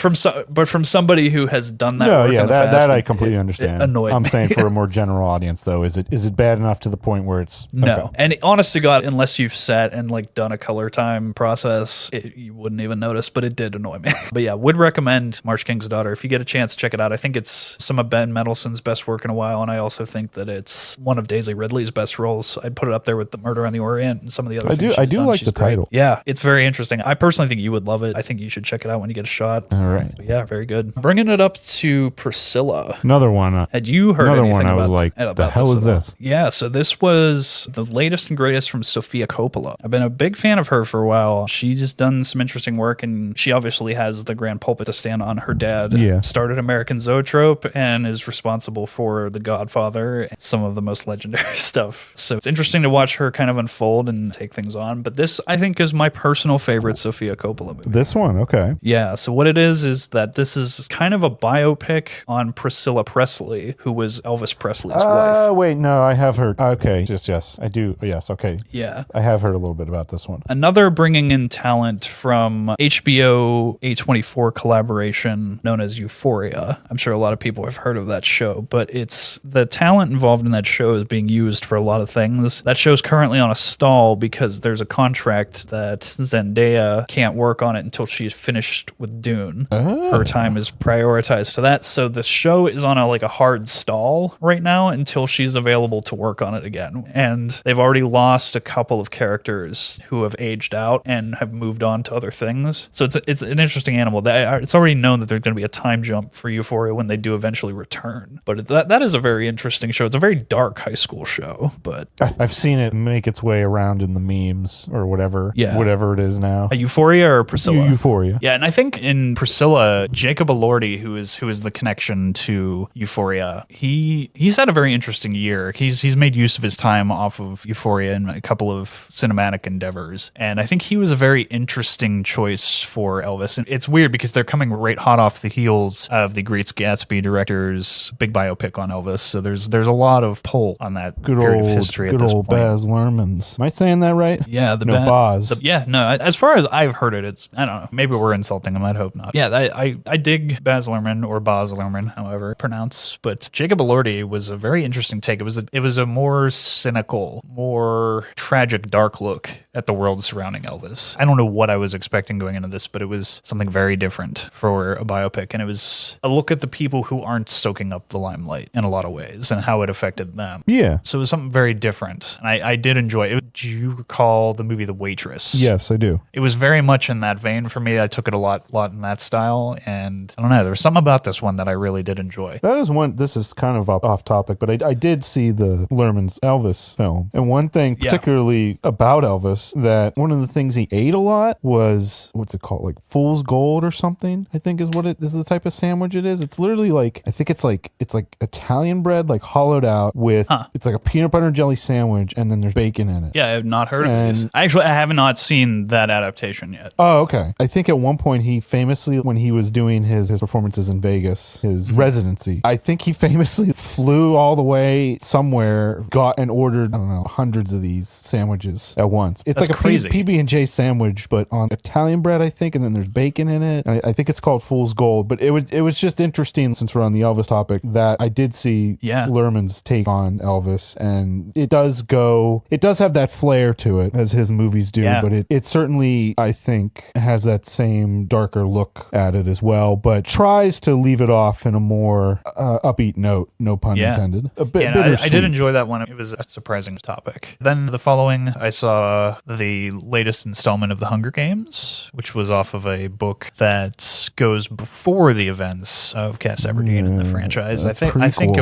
Speaker 2: from somebody who has done that.
Speaker 1: No,
Speaker 2: work
Speaker 1: yeah,
Speaker 2: in the
Speaker 1: that
Speaker 2: past,
Speaker 1: I completely understand.
Speaker 2: It annoyed
Speaker 1: I'm
Speaker 2: me.
Speaker 1: saying for a more general audience, though, is it bad enough to the point where it's
Speaker 2: No,
Speaker 1: okay.
Speaker 2: and honest to God, unless you've sat and like done a color time process, you wouldn't even notice. But it did annoy me. But yeah, would recommend Marsh King's Daughter if you get a chance. Check it out. I think it's some of Ben Mendelsohn's best work in a while, and I also think that it's one of Daisy Ridley's best roles. I'd put it up there with The Murder on the Orient and some of the other.
Speaker 1: I do like the title.
Speaker 2: Yeah, it's very interesting. I personally think you would love it. I think you should check it out when you get a shot.
Speaker 1: All right.
Speaker 2: But yeah, very good. Bringing it up to Priscilla.
Speaker 1: Another one.
Speaker 2: Had you heard
Speaker 1: Another
Speaker 2: anything
Speaker 1: one I was
Speaker 2: about,
Speaker 1: like,
Speaker 2: about
Speaker 1: the hell is
Speaker 2: at all?
Speaker 1: this?
Speaker 2: Yeah, so this was the latest and greatest from Sofia Coppola. I've been a big fan of her for a while. She's just done some interesting work, and she obviously has the grand pulpit to stand on. Her dad started American Zoetrope and is responsible for The Godfather, and some of the most legendary stuff. So it's interesting to watch her kind of unfold and take things on. But this, I think, is my personal favorite Sofia Coppola movie.
Speaker 1: This one, okay.
Speaker 2: Yeah, so what it is that this is kind of a biopic on Priscilla Presley, who was Elvis Presley's wife.
Speaker 1: Wait, no, I have heard. Okay, yes, I do. Yes, okay.
Speaker 2: Yeah.
Speaker 1: I have heard a little bit about this one.
Speaker 2: Another bringing in talent from HBO A24 collaboration known as Euphoria. I'm sure a lot of people have heard of that show, but it's the talent involved in that show is being used for a lot of things. That show's currently on a stall because there's a contract that Zendaya can't work on it until she's finished with Dune. Her time is prioritized to that. So the show is on a hard stall right now until she's available to work on it again, Euphoria, and they've already lost a couple of characters who have aged out and have moved on to other things. So it's an interesting animal. It's already known that there's going to be a time jump for Euphoria when they do eventually return. But that is a very interesting show. It's a very dark high school show, but
Speaker 1: I've seen it make its way around in the memes or whatever, whatever it is now.
Speaker 2: Euphoria or Priscilla?
Speaker 1: Euphoria.
Speaker 2: Yeah, and I think in Priscilla, Jacob Elordi, who is the connection to Euphoria, he's had a very interesting year. He's made use of his time off of Euphoria in a couple of cinematic endeavors, and I think he was a very interesting choice for Elvis. And it's weird because they're coming right hot off the heels of the Great Gatsby director's big biopic on Elvis, so there's a lot of pull on that period of history at this point.
Speaker 1: Baz Luhrmann's. Am I saying that right?
Speaker 2: Yeah,
Speaker 1: Baz.
Speaker 2: As far as I've heard it, it's, I don't know, maybe we're insulting him, I'd hope not. Yeah, I dig Baz Luhrmann, or Baz Luhrmann, however pronounce, but Jacob Elordi was a very interesting take. It was a more cynical, more tragic, dark look at the world surrounding Elvis. I don't know what I was expecting going into this, but it was something very different for a biopic, and it was a look at the people who aren't soaking up the limelight in a lot of ways and how it affected them.
Speaker 1: Yeah.
Speaker 2: So it was something very different, and I did enjoy it. Do you recall the movie The Waitress?
Speaker 1: Yes, I do.
Speaker 2: It was very much in that vein for me. I took it a lot in that style, and I don't know, there was something about this one that I really did enjoy.
Speaker 1: That is one, this is kind of off topic, but I did see the Luhrmann's Elvis film, and one thing particularly about Elvis, that one of the things he ate a lot was, what's it called, like fool's gold or something, I think is what it is, the type of sandwich it is. It's literally like, I think it's like Italian bread, like hollowed out with, it's like a peanut butter and jelly sandwich, and then there's bacon in it.
Speaker 2: Yeah, I have not heard of this. I have not seen that adaptation yet.
Speaker 1: Oh, okay. I think at one point he famously, when he was doing his performances in Vegas, his residency, I think he famously flew all the way somewhere, got and ordered, I don't know, hundreds of these sandwiches at once. It's
Speaker 2: That's
Speaker 1: like a
Speaker 2: crazy.
Speaker 1: PB&J sandwich, but on Italian bread, I think, and then there's bacon in it. I think it's called Fool's Gold, but it was just interesting, since we're on the Elvis topic, that I did see Luhrmann's take on Elvis, and it does have that flair to it, as his movies do, but it certainly, I think, has that same darker look at it as well, but tries to leave it off in a more upbeat note, no pun intended. A bit
Speaker 2: I did enjoy that one. It was a surprising topic. Then the following, I saw the latest installment of The Hunger Games, which was off of a book that goes before the events of Cass Everdeen in the franchise. I think it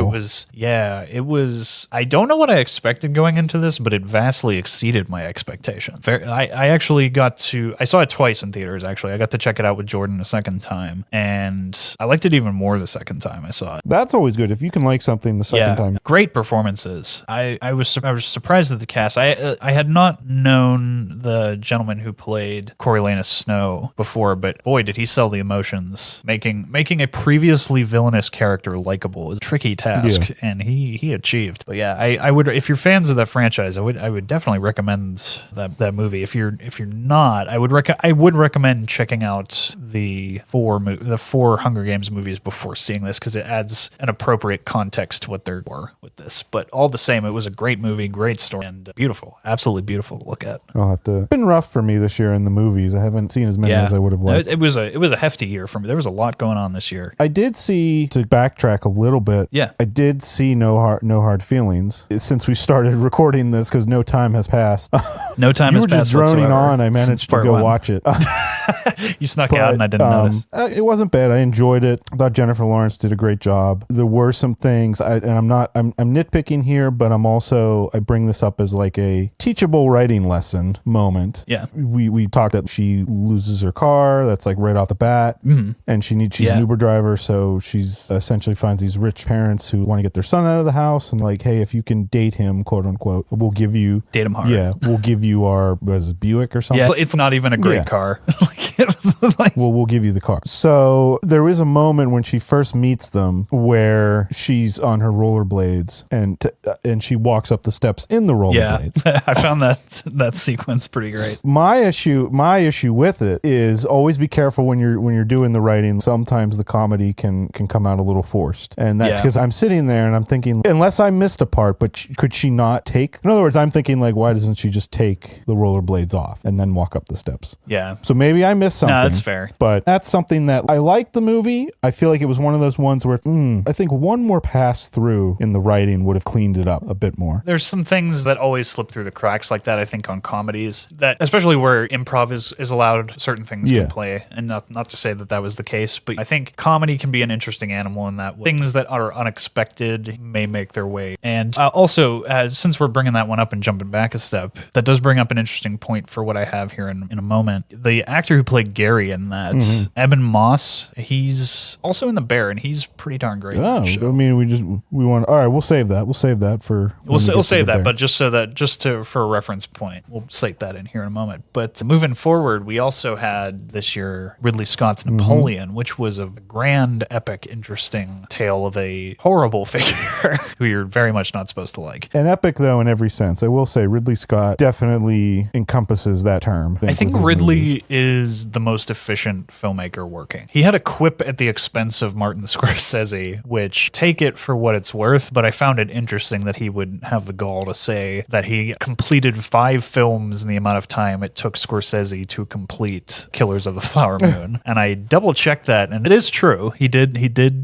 Speaker 2: was, I don't know what I expected going into this, but it vastly exceeded my expectations. I saw it twice in theaters, actually. I got to check it out with Jordan a second time, and I liked it even more the second time I saw it.
Speaker 1: That's always good, if you can like something the second time.
Speaker 2: Great performances. I was surprised at the cast. I had not known the gentleman who played Coriolanus Snow before, but boy, did he sell the emotions. Making a previously villainous character likable is a tricky task, and he achieved. But yeah, I would, if you're fans of that franchise, I would definitely recommend that movie. If you're not, I would recommend checking out the four Hunger Games movies before seeing this, because it adds an appropriate context to what they're for with this. But all the same, it was a great movie, great story, and beautiful, absolutely beautiful to look at.
Speaker 1: I'll have to. It's been rough for me this year in the movies. I haven't seen as many as I would have liked.
Speaker 2: It was a hefty year for me. There was a lot going on this year.
Speaker 1: I did see, to backtrack a little bit.
Speaker 2: Yeah,
Speaker 1: I did see No Hard Feelings since we started recording this, because no time has passed.
Speaker 2: No time has passed.
Speaker 1: You were just droning
Speaker 2: whatsoever
Speaker 1: on. I managed to go watch it.
Speaker 2: You snuck out and I didn't notice.
Speaker 1: It wasn't bad. I enjoyed it. I thought Jennifer Lawrence did a great job. There were some things, and I'm nitpicking here, but I bring this up as like a teachable writing lesson moment.
Speaker 2: Yeah.
Speaker 1: We talked that she loses her car. That's like right off the bat. Mm-hmm. And she's an Uber driver. So she's essentially finds these rich parents who want to get their son out of the house, and like, hey, if you can date him, quote unquote, we'll give you.
Speaker 2: Date him hard.
Speaker 1: Yeah. We'll give you our, was it Buick or something?
Speaker 2: Yeah. It's not even a great car.
Speaker 1: We'll give you the car. So there is a moment when she first meets them where she's on her rollerblades and she walks up the steps in the rollerblades.
Speaker 2: Yeah, I found that sequence pretty great.
Speaker 1: My issue with it is always be careful when you're doing the writing. Sometimes the comedy can come out a little forced, and that's because I'm sitting there and I'm thinking, unless I missed a part, but could she not take? In other words, I'm thinking like, why doesn't she just take the rollerblades off and then walk up the steps?
Speaker 2: Yeah.
Speaker 1: So maybe I missed something.
Speaker 2: No, that's fair.
Speaker 1: But that's something that I liked the movie. I feel like it was one of those ones where I think one more pass through in the writing would have cleaned it up a bit more.
Speaker 2: There's some things that always slip through the cracks like that, I think, on comedies, that especially where improv is allowed, certain things can play. And not to say that that was the case, but I think comedy can be an interesting animal in that way. Things that are unexpected may make their way. And also, since we're bringing that one up and jumping back a step, that does bring up an interesting point for what I have here in a moment. The actor who played Gary in that, Eben Moss, he's also in The Bear, and he's pretty darn great.
Speaker 1: Oh, I mean, we want. All right, we'll save that. We'll save that for.
Speaker 2: We'll save that, but for a reference point, we'll cite that in here in a moment. But moving forward, we also had this year Ridley Scott's Napoleon, which was a grand, epic, interesting tale of a horrible figure who you're very much not supposed to like.
Speaker 1: An epic, though, in every sense. I will say Ridley Scott definitely encompasses that term.
Speaker 2: I think Ridley is the most efficient filmmaker working. He had a quip at the expense of Martin Scorsese, which, take it for what it's worth, but I found it interesting that he would have the gall to say that he completed 5 films in the amount of time it took Scorsese to complete Killers of the Flower Moon. And I double checked that, and it is true. He did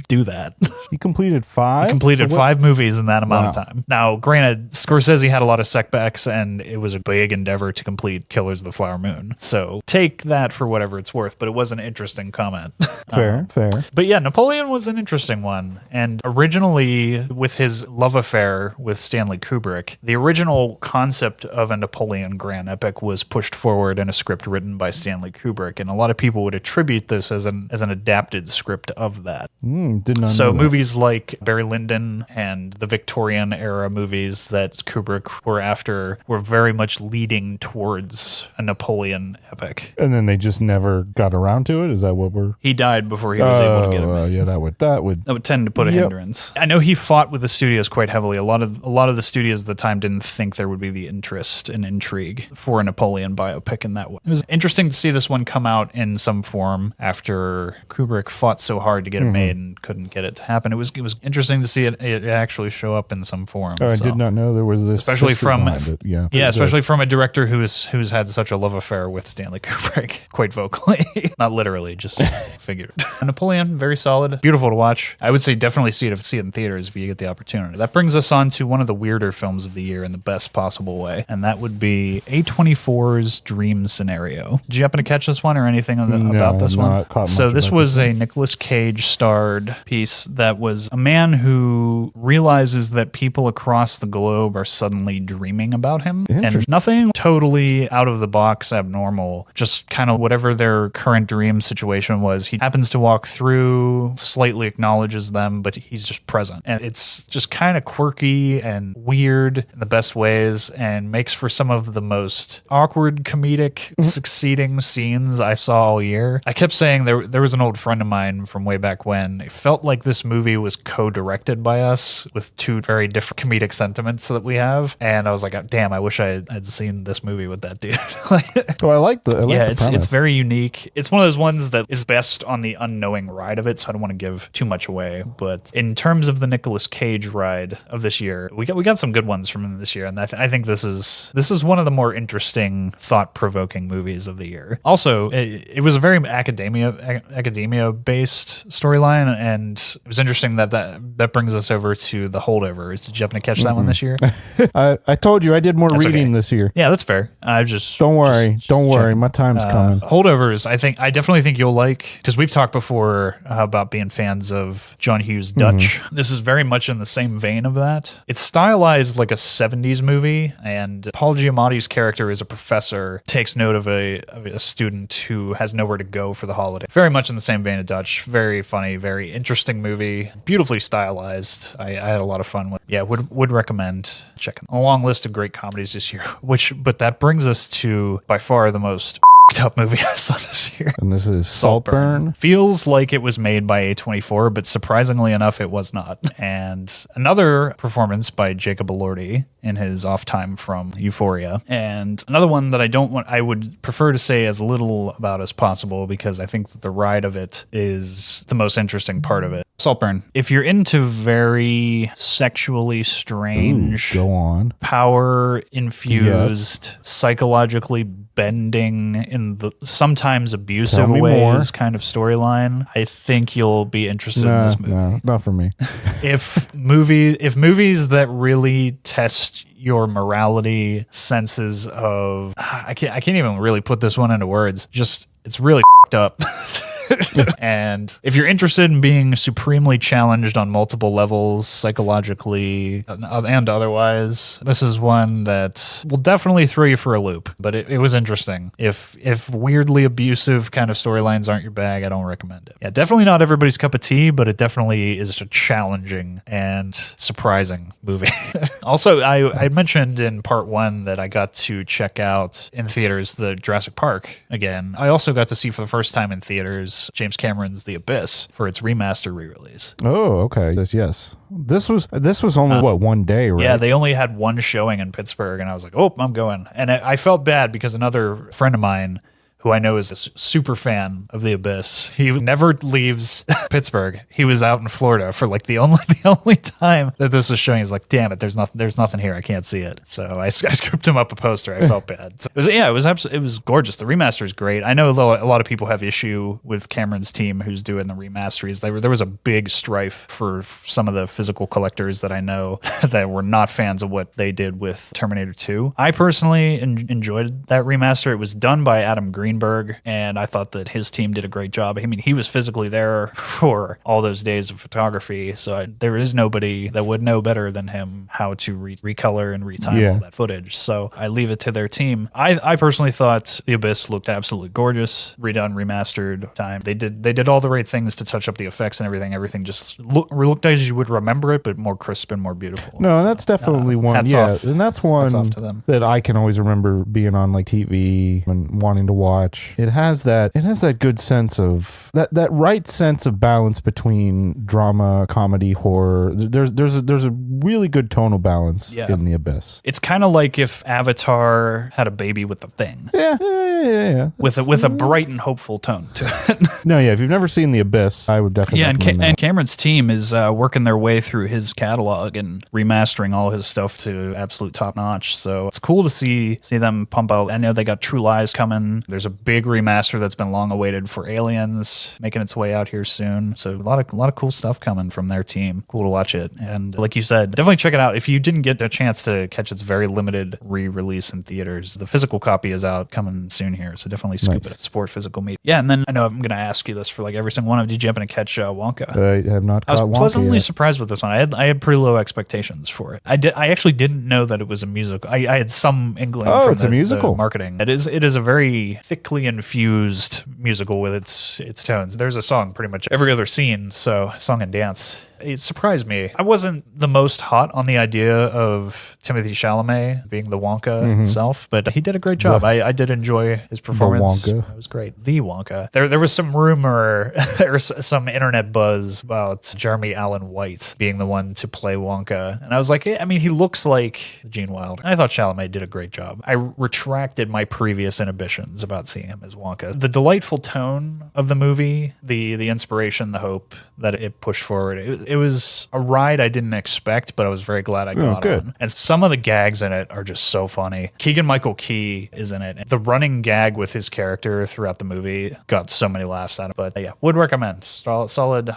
Speaker 2: do that.
Speaker 1: He completed 5?
Speaker 2: He completed 5 movies in that amount of time. Now, granted, Scorsese had a lot of setbacks, and it was a big endeavor to complete Killers of the Flower Moon. So take that for whatever it's worth, but it was an interesting comment.
Speaker 1: Fair.
Speaker 2: But yeah, Napoleon was an interesting one. And originally, with his love affair with Stanley Kubrick, the original concept of a Napoleon grand epic was pushed forward in a script written by Stanley Kubrick. And a lot of people would attribute this as an adapted script of that.
Speaker 1: Did not
Speaker 2: So
Speaker 1: know that.
Speaker 2: movies like Barry Lyndon and the Victorian era movies that Kubrick were after were very much leading towards a Napoleon epic.
Speaker 1: And then they just never got around to it? Is that what we're...
Speaker 2: He died before he was able to get him.
Speaker 1: Yeah, that would
Speaker 2: Tend to put a hindrance. I know he fought with the studios quite heavily. A lot of the studios at the time didn't think there would be the interest and intrigue for a Napoleon biopic in that way. It was interesting to see this one come out in some form after Kubrick fought so hard to get it made and couldn't get it to happen. It was interesting to see it actually show up in in some form.
Speaker 1: I did not know there was this,
Speaker 2: especially from
Speaker 1: especially
Speaker 2: from a director who's had such a love affair with Stanley Kubrick, quite vocally, not literally, just figured. Napoleon, very solid, beautiful to watch. I would say definitely see it in theaters if you get the opportunity. That brings us on to one of the weirder films of the year in the best possible way, and that would be A24's Dream Scenario. Did you happen to catch this one or anything about this one? So this was a Nicolas Cage starred piece that was a man who realizes that people across the globe are suddenly dreaming about him, and nothing totally out of the box abnormal, just kind of whatever their current dream situation was. He happens to walk through, slightly acknowledges them, but he's just present. And it's just kind of quirky and weird in the best ways, and makes for some of the most awkward comedic succeeding scenes I saw all year. I kept saying there was an old friend of mine from way back when. It felt like this movie was co-directed by us with 2 very different comedic sentiments that we have. And I was like, oh, damn, I wish I had seen this movie with that dude.
Speaker 1: I like the premise.
Speaker 2: It's very unique. It's one of those ones that is best on the unknowing ride of it, so I don't want to give too much away. But in terms of the Nicolas Cage ride of this year, we got some good ones from him this year, and I think this is one of the more interesting, thought-provoking movies of the year. Also, it was a very academia-based storyline, and it was interesting that brings us over to The Holdovers. Did you happen to catch that one this year?
Speaker 1: I told you I did more reading this year.
Speaker 2: Yeah, that's fair. I just
Speaker 1: don't worry, my time's coming.
Speaker 2: Holdovers, I definitely think you'll like, because we've talked before about being fans of John Hughes' Dutch. This is very much in the same vein of that. It's stylized like a 70s movie, and Paul Giamatti's character is a professor, takes note of a student who has nowhere to go for the holiday. Very much in the same vein of Dutch. Very funny, very interesting movie. Beautifully stylized. I had a lot of fun with it. Yeah, would recommend checking. A long list of great comedies this year, but that brings us to by far the most up movie I saw this year.
Speaker 1: And this is Saltburn.
Speaker 2: Feels like it was made by A24, but surprisingly enough, it was not. And another performance by Jacob Elordi in his off time from Euphoria. And another one that I would prefer to say as little about as possible, because I think that the ride of it is the most interesting part of it. Saltburn. If you're into very sexually strange,
Speaker 1: go on,
Speaker 2: power infused, psychologically bending in the sometimes abusive
Speaker 1: Tell me
Speaker 2: ways
Speaker 1: more.
Speaker 2: kind of storyline, I think you'll be interested in this movie.
Speaker 1: No, not for me.
Speaker 2: If movies that really test your morality senses of I can't even really put this one into words. Just it's really up. And if you're interested in being supremely challenged on multiple levels, psychologically and otherwise, this is one that will definitely throw you for a loop. But it was interesting. If weirdly abusive kind of storylines aren't your bag, I don't recommend it. Yeah, definitely not everybody's cup of tea, but it definitely is a challenging and surprising movie. Also, I mentioned in part 1 that I got to check out in theaters the Jurassic Park again. I also got to see for the first time in theaters James Cameron's The Abyss for its remaster re-release.
Speaker 1: Oh, okay. Yes. This was only one day, right?
Speaker 2: Yeah, they only had one showing in Pittsburgh, and I was like, oh, I'm going. And I felt bad because another friend of mine who I know is a super fan of The Abyss. He never leaves Pittsburgh. He was out in Florida for like the only time that this was showing. He's like, damn it, there's nothing here. I can't see it. So I scooped him up a poster. I felt bad. So it was gorgeous. The remaster is great. I know a lot of people have issue with Cameron's team who's doing the remasters. There was a big strife for some of the physical collectors that I know that were not fans of what they did with Terminator 2. I personally enjoyed that remaster. It was done by Adam Greenberg, and I thought that his team did a great job. I mean, he was physically there for all those days of photography, so there is nobody that would know better than him how to recolor and retime all that footage. So I leave it to their team. I personally thought The Abyss looked absolutely gorgeous, redone, remastered time. They did all the right things to touch up the effects and everything. Everything just looked as you would remember it, but more crisp and more beautiful.
Speaker 1: No, that's definitely one.
Speaker 2: Hats
Speaker 1: Yeah,
Speaker 2: off.
Speaker 1: and that's one
Speaker 2: Hats off to them.
Speaker 1: that I can always remember being on like TV and wanting to watch. It has that good sense of that right sense of balance between drama, comedy, horror. There's a really good tonal balance in The Abyss.
Speaker 2: It's kind of like if Avatar had a baby with The Thing.
Speaker 1: Yeah.
Speaker 2: With a bright and hopeful tone to it.
Speaker 1: No, yeah. If you've never seen The Abyss, I would definitely.
Speaker 2: Yeah,
Speaker 1: recommend that.
Speaker 2: and Cameron's team is working their way through his catalog and remastering all his stuff to absolute top notch. So it's cool to see them pump out. I know they got True Lies coming. There's a big remaster that's been long awaited for Aliens, making its way out here soon. So a lot of cool stuff coming from their team. Cool to watch it. And like you said, definitely check it out. If you didn't get a chance to catch its very limited re-release in theaters, the physical copy is out coming soon here. So definitely scoop it. Support physical media. Yeah, and then I know I'm going to ask you this for like every single one of you. Did you happen to catch Wonka?
Speaker 1: I have not.
Speaker 2: I was
Speaker 1: caught Wonka
Speaker 2: pleasantly
Speaker 1: yet.
Speaker 2: surprised with this one. I had pretty low expectations for it. I actually didn't know that it was a musical. I had some inkling.
Speaker 1: Oh,
Speaker 2: from
Speaker 1: it's a musical.
Speaker 2: the marketing. It is a very thickly infused musical with its tones. There's a song pretty much every other scene. So song and dance. It surprised me. I wasn't the most hot on the idea of Timothée Chalamet being the Wonka himself, but he did a great job. I did enjoy his performance.
Speaker 1: Wonka.
Speaker 2: It was great. The Wonka. There was some rumor, there was some internet buzz about Jeremy Allen White being the one to play Wonka. And I was like, I mean, he looks like Gene Wilder. I thought Chalamet did a great job. I retracted my previous inhibitions about seeing him as Wonka. The delightful tone of the movie, the inspiration, the hope that it pushed forward. It was a ride I didn't expect, but I was very glad I got on. And some of the gags in it are just so funny. Keegan-Michael Key is in it. The running gag with his character throughout the movie got so many laughs out of it. But yeah, would recommend. Solid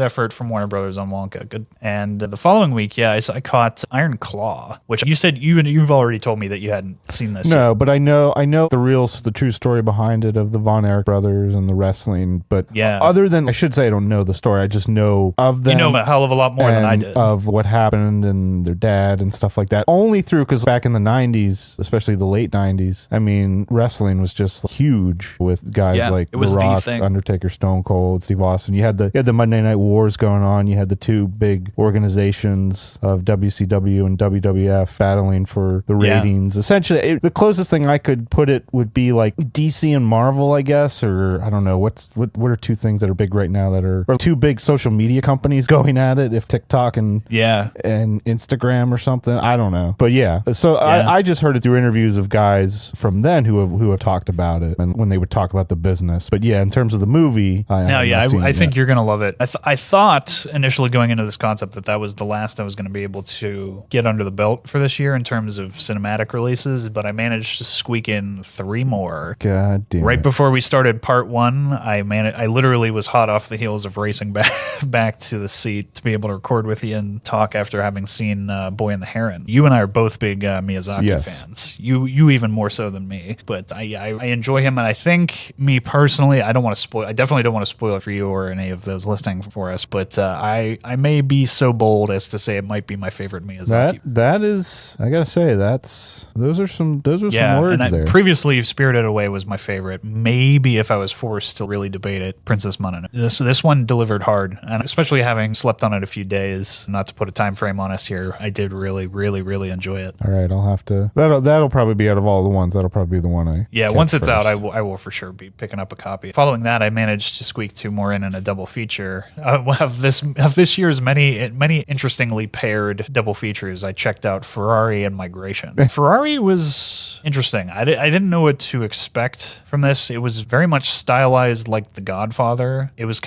Speaker 2: effort from Warner Brothers on Wonka. Good. And the following week, I caught Iron Claw, which you said you've already told me that you hadn't seen this.
Speaker 1: No, but I know the true story behind it of the Von Erich brothers and the wrestling. But other than, I should say I don't know the story. I just know of them.
Speaker 2: You know a hell of a lot more than I did.
Speaker 1: Of what happened and their dad and stuff like that. Only through, because back in the 90s, especially the late 90s, I mean, wrestling was just huge with guys like The Rock, Undertaker, Stone Cold, Steve Austin. You had the Monday Night Wars going on. You had the two big organizations of WCW and WWF battling for the ratings. Essentially, the closest thing I could put it would be like DC and Marvel, I guess, or I don't know. What are two things that are big right now that are, or two big social media companies companies going at it, if TikTok and
Speaker 2: Yeah.
Speaker 1: Instagram or something. I don't know. But yeah. So I just heard it through interviews of guys from then who have talked about it and when they would talk about the business. But yeah, in terms of the movie,
Speaker 2: I think you're going to love it. I thought initially going into this concept that was the last I was going to be able to get under the belt for this year in terms of cinematic releases, but I managed to squeak in 3 more.
Speaker 1: God damn
Speaker 2: Right
Speaker 1: it.
Speaker 2: before we started part 1, I literally was hot off the heels of racing back to the seat to be able to record with you and talk after having seen Boy and the Heron. You and I are both big Miyazaki fans. You even more so than me, but I enjoy him, and I think me personally, I definitely don't want to spoil it for you or any of those listening for us, but I may be so bold as to say it might be my favorite Miyazaki.
Speaker 1: That is, I gotta say, those are some words
Speaker 2: and
Speaker 1: there.
Speaker 2: Previously, Spirited Away was my favorite. Maybe if I was forced to really debate it, Princess Mononoke. This one delivered hard, and especially having slept on it a few days, not to put a time frame on us here, I did really, really, really enjoy it.
Speaker 1: All right, I'll have to. That'll probably be out of all the ones. That'll probably be the one I.
Speaker 2: Yeah,
Speaker 1: catch
Speaker 2: once it's out,
Speaker 1: first.
Speaker 2: I will for sure be picking up a copy. Following that, I managed to squeak 2 more in a double feature. Of this year's many interestingly paired double features, I checked out Ferrari and Migration. Ferrari was interesting. I didn't know what to expect from this. It was very much stylized like The Godfather. It was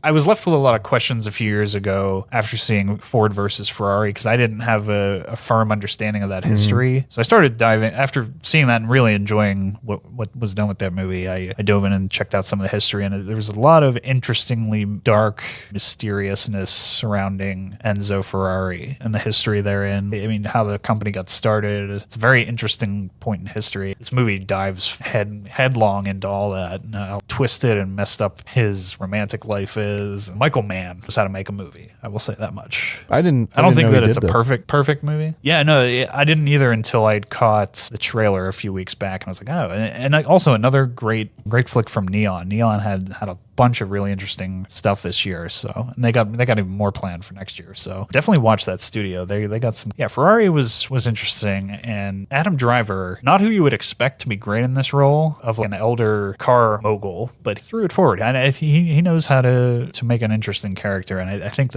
Speaker 2: I was left with a lot of questions a few years ago after seeing Ford versus Ferrari because I didn't have a firm understanding of that history. So I started diving after seeing that and really enjoying what was done with that movie. I dove in and checked out some of the history, and there was a lot of interestingly dark mysteriousness surrounding Enzo Ferrari and the history therein. I mean, how the company got started. It's a very interesting point in history. This movie dives headlong into all that and how twisted and messed up his romantic life is. Michael Mann knows how to make a movie. I will say that much.
Speaker 1: I don't
Speaker 2: think
Speaker 1: know
Speaker 2: that
Speaker 1: he
Speaker 2: it's a
Speaker 1: did this.
Speaker 2: perfect movie. Yeah, no, I didn't either until I'd caught the trailer a few weeks back, and I was like, oh, and also another great flick from Neon. Neon had a bunch of really interesting stuff this year, so and they got even more planned for next year. So definitely watch that studio. They got some. Yeah, Ferrari was interesting, and Adam Driver, not who you would expect to be great in this role of like an elder car mogul, but he threw it forward, and he knows how to make an interesting character, and I think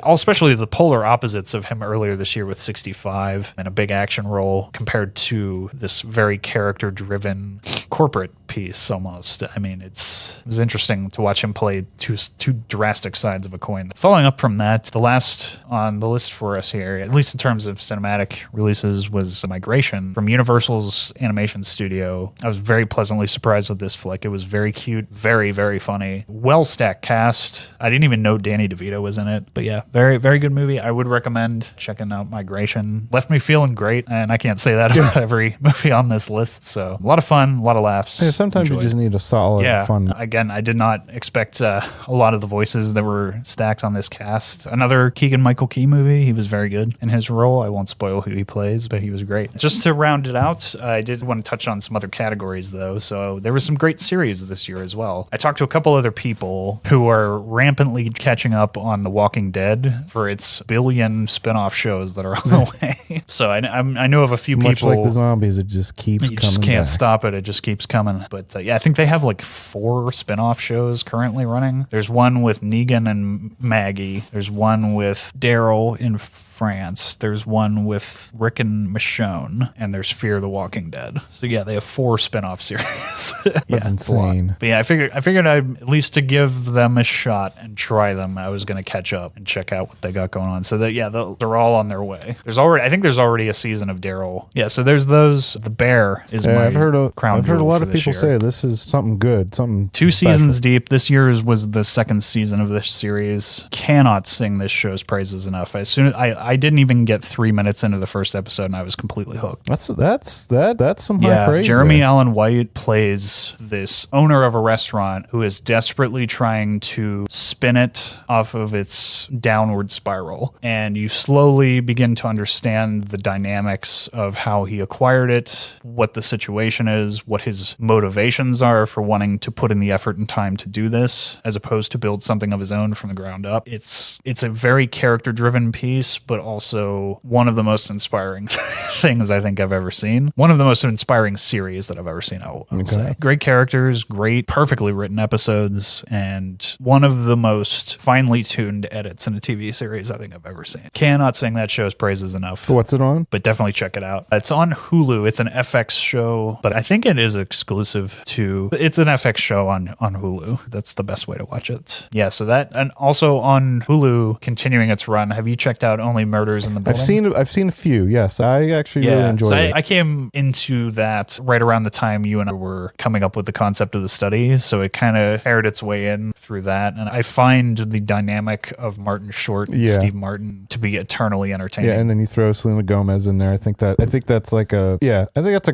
Speaker 2: especially the polar opposites of him earlier this year with 65 and a big action role compared to this very character-driven corporate piece almost. I mean, it was interesting to watch him play two drastic sides of a coin. Following up from that, the last on the list for us here, at least in terms of cinematic releases, was Migration from Universal's animation studio. I was very pleasantly surprised with this flick. It was very cute, very, very funny, well-stacked cast. I didn't even know Danny DeVito was in it, but yeah, very, very good movie. I would recommend checking out Migration. Left me feeling great, and I can't say that about every movie on this list. So a lot of fun, a lot of laughs.
Speaker 1: Yeah, sometimes
Speaker 2: Enjoyed
Speaker 1: you just
Speaker 2: it.
Speaker 1: need a solid, fun.
Speaker 2: Again, I did not expect a lot of the voices that were stacked on this cast. Another Keegan-Michael Key movie. He was very good in his role. I won't spoil who he plays, but he was great. Just to round it out, I did want to touch on some other categories, though. So there were some great series this year as well. I talked to a couple other people who are rampantly catching up on The Walking Dead for its billion spin-off shows that are on the way. So I know of a few
Speaker 1: Much
Speaker 2: people.
Speaker 1: like the zombies, it just keeps
Speaker 2: You
Speaker 1: coming
Speaker 2: just can't
Speaker 1: back.
Speaker 2: stop it. It just keeps coming. But yeah, I think they have like 4 spin-off shows currently running. There's one with Negan and Maggie. There's one with Daryl in France. There's one with Rick and Michonne, and there's Fear the Walking Dead. So yeah, they have 4 spin-off series.
Speaker 1: That's insane.
Speaker 2: But yeah, I figured I'd at least to give them a shot and try them. I was going to catch up and check out what they got going on. So that yeah, they're all on their way. I think there's already a season of Daryl. Yeah, so there's those. The Bear is my
Speaker 1: I've heard a
Speaker 2: crown
Speaker 1: lot
Speaker 2: jewel
Speaker 1: of
Speaker 2: for this
Speaker 1: people
Speaker 2: year.
Speaker 1: say this is something good, something
Speaker 2: 2
Speaker 1: special.
Speaker 2: seasons deep. This year's was the 2nd season of this series. Cannot sing this show's praises enough. As soon as I didn't even get 3 minutes into the first episode, and I was completely hooked.
Speaker 1: That's some high praise.
Speaker 2: Jeremy
Speaker 1: there.
Speaker 2: Allen White plays this owner of a restaurant who is desperately trying to spin it off of its downward spiral. And you slowly begin to understand the dynamics of how he acquired it, what the situation is, what his motivations are for wanting to put in the effort and time to do this, as opposed to build something of his own from the ground up. It's a very character-driven piece, but but also one of the most inspiring things I think I've ever seen. One of the most inspiring series that I've ever seen, I would say. Great characters, great, perfectly written episodes, and one of the most finely tuned edits in a TV series I think I've ever seen. Cannot sing that show's praises enough.
Speaker 1: What's it on?
Speaker 2: But definitely check it out. It's on Hulu. It's an FX show, but I think it is exclusive to, it's an FX show on Hulu. That's the best way to watch it. Yeah, so that, and also on Hulu, continuing its run, have you checked out Only Murders in the Building?
Speaker 1: I've seen a few, yes. I actually really enjoyed it.
Speaker 2: I came into that right around the time you and I were coming up with the concept of the study, so it kind of aired its way in through that, and I find the dynamic of Martin Short and Steve Martin to be eternally entertaining.
Speaker 1: Yeah, and then you throw Selena Gomez in there. I think that's like a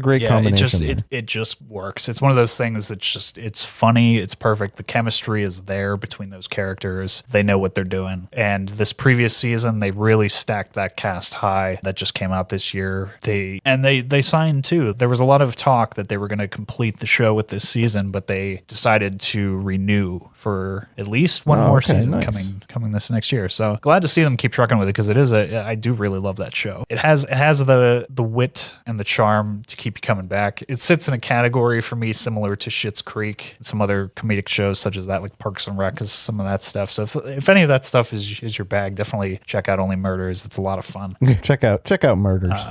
Speaker 1: great combination.
Speaker 2: It just works. It's one of those things that's just, it's funny, it's perfect. The chemistry is there between those characters. They know what they're doing. And this previous season, they really stacked that cast high that just came out this year. They signed too. There was a lot of talk that they were going to complete the show with this season, but they decided to renew for at least one more season coming this next year. So glad to see them keep trucking with it, because I do really love that show. It has the wit and the charm to keep you coming back. It sits in a category for me similar to Schitt's Creek and some other comedic shows such as that, like Parks and Rec is some of that stuff. So if any of that stuff is your bag, definitely check out Only Murders. It's a lot of fun.
Speaker 1: check out Murders.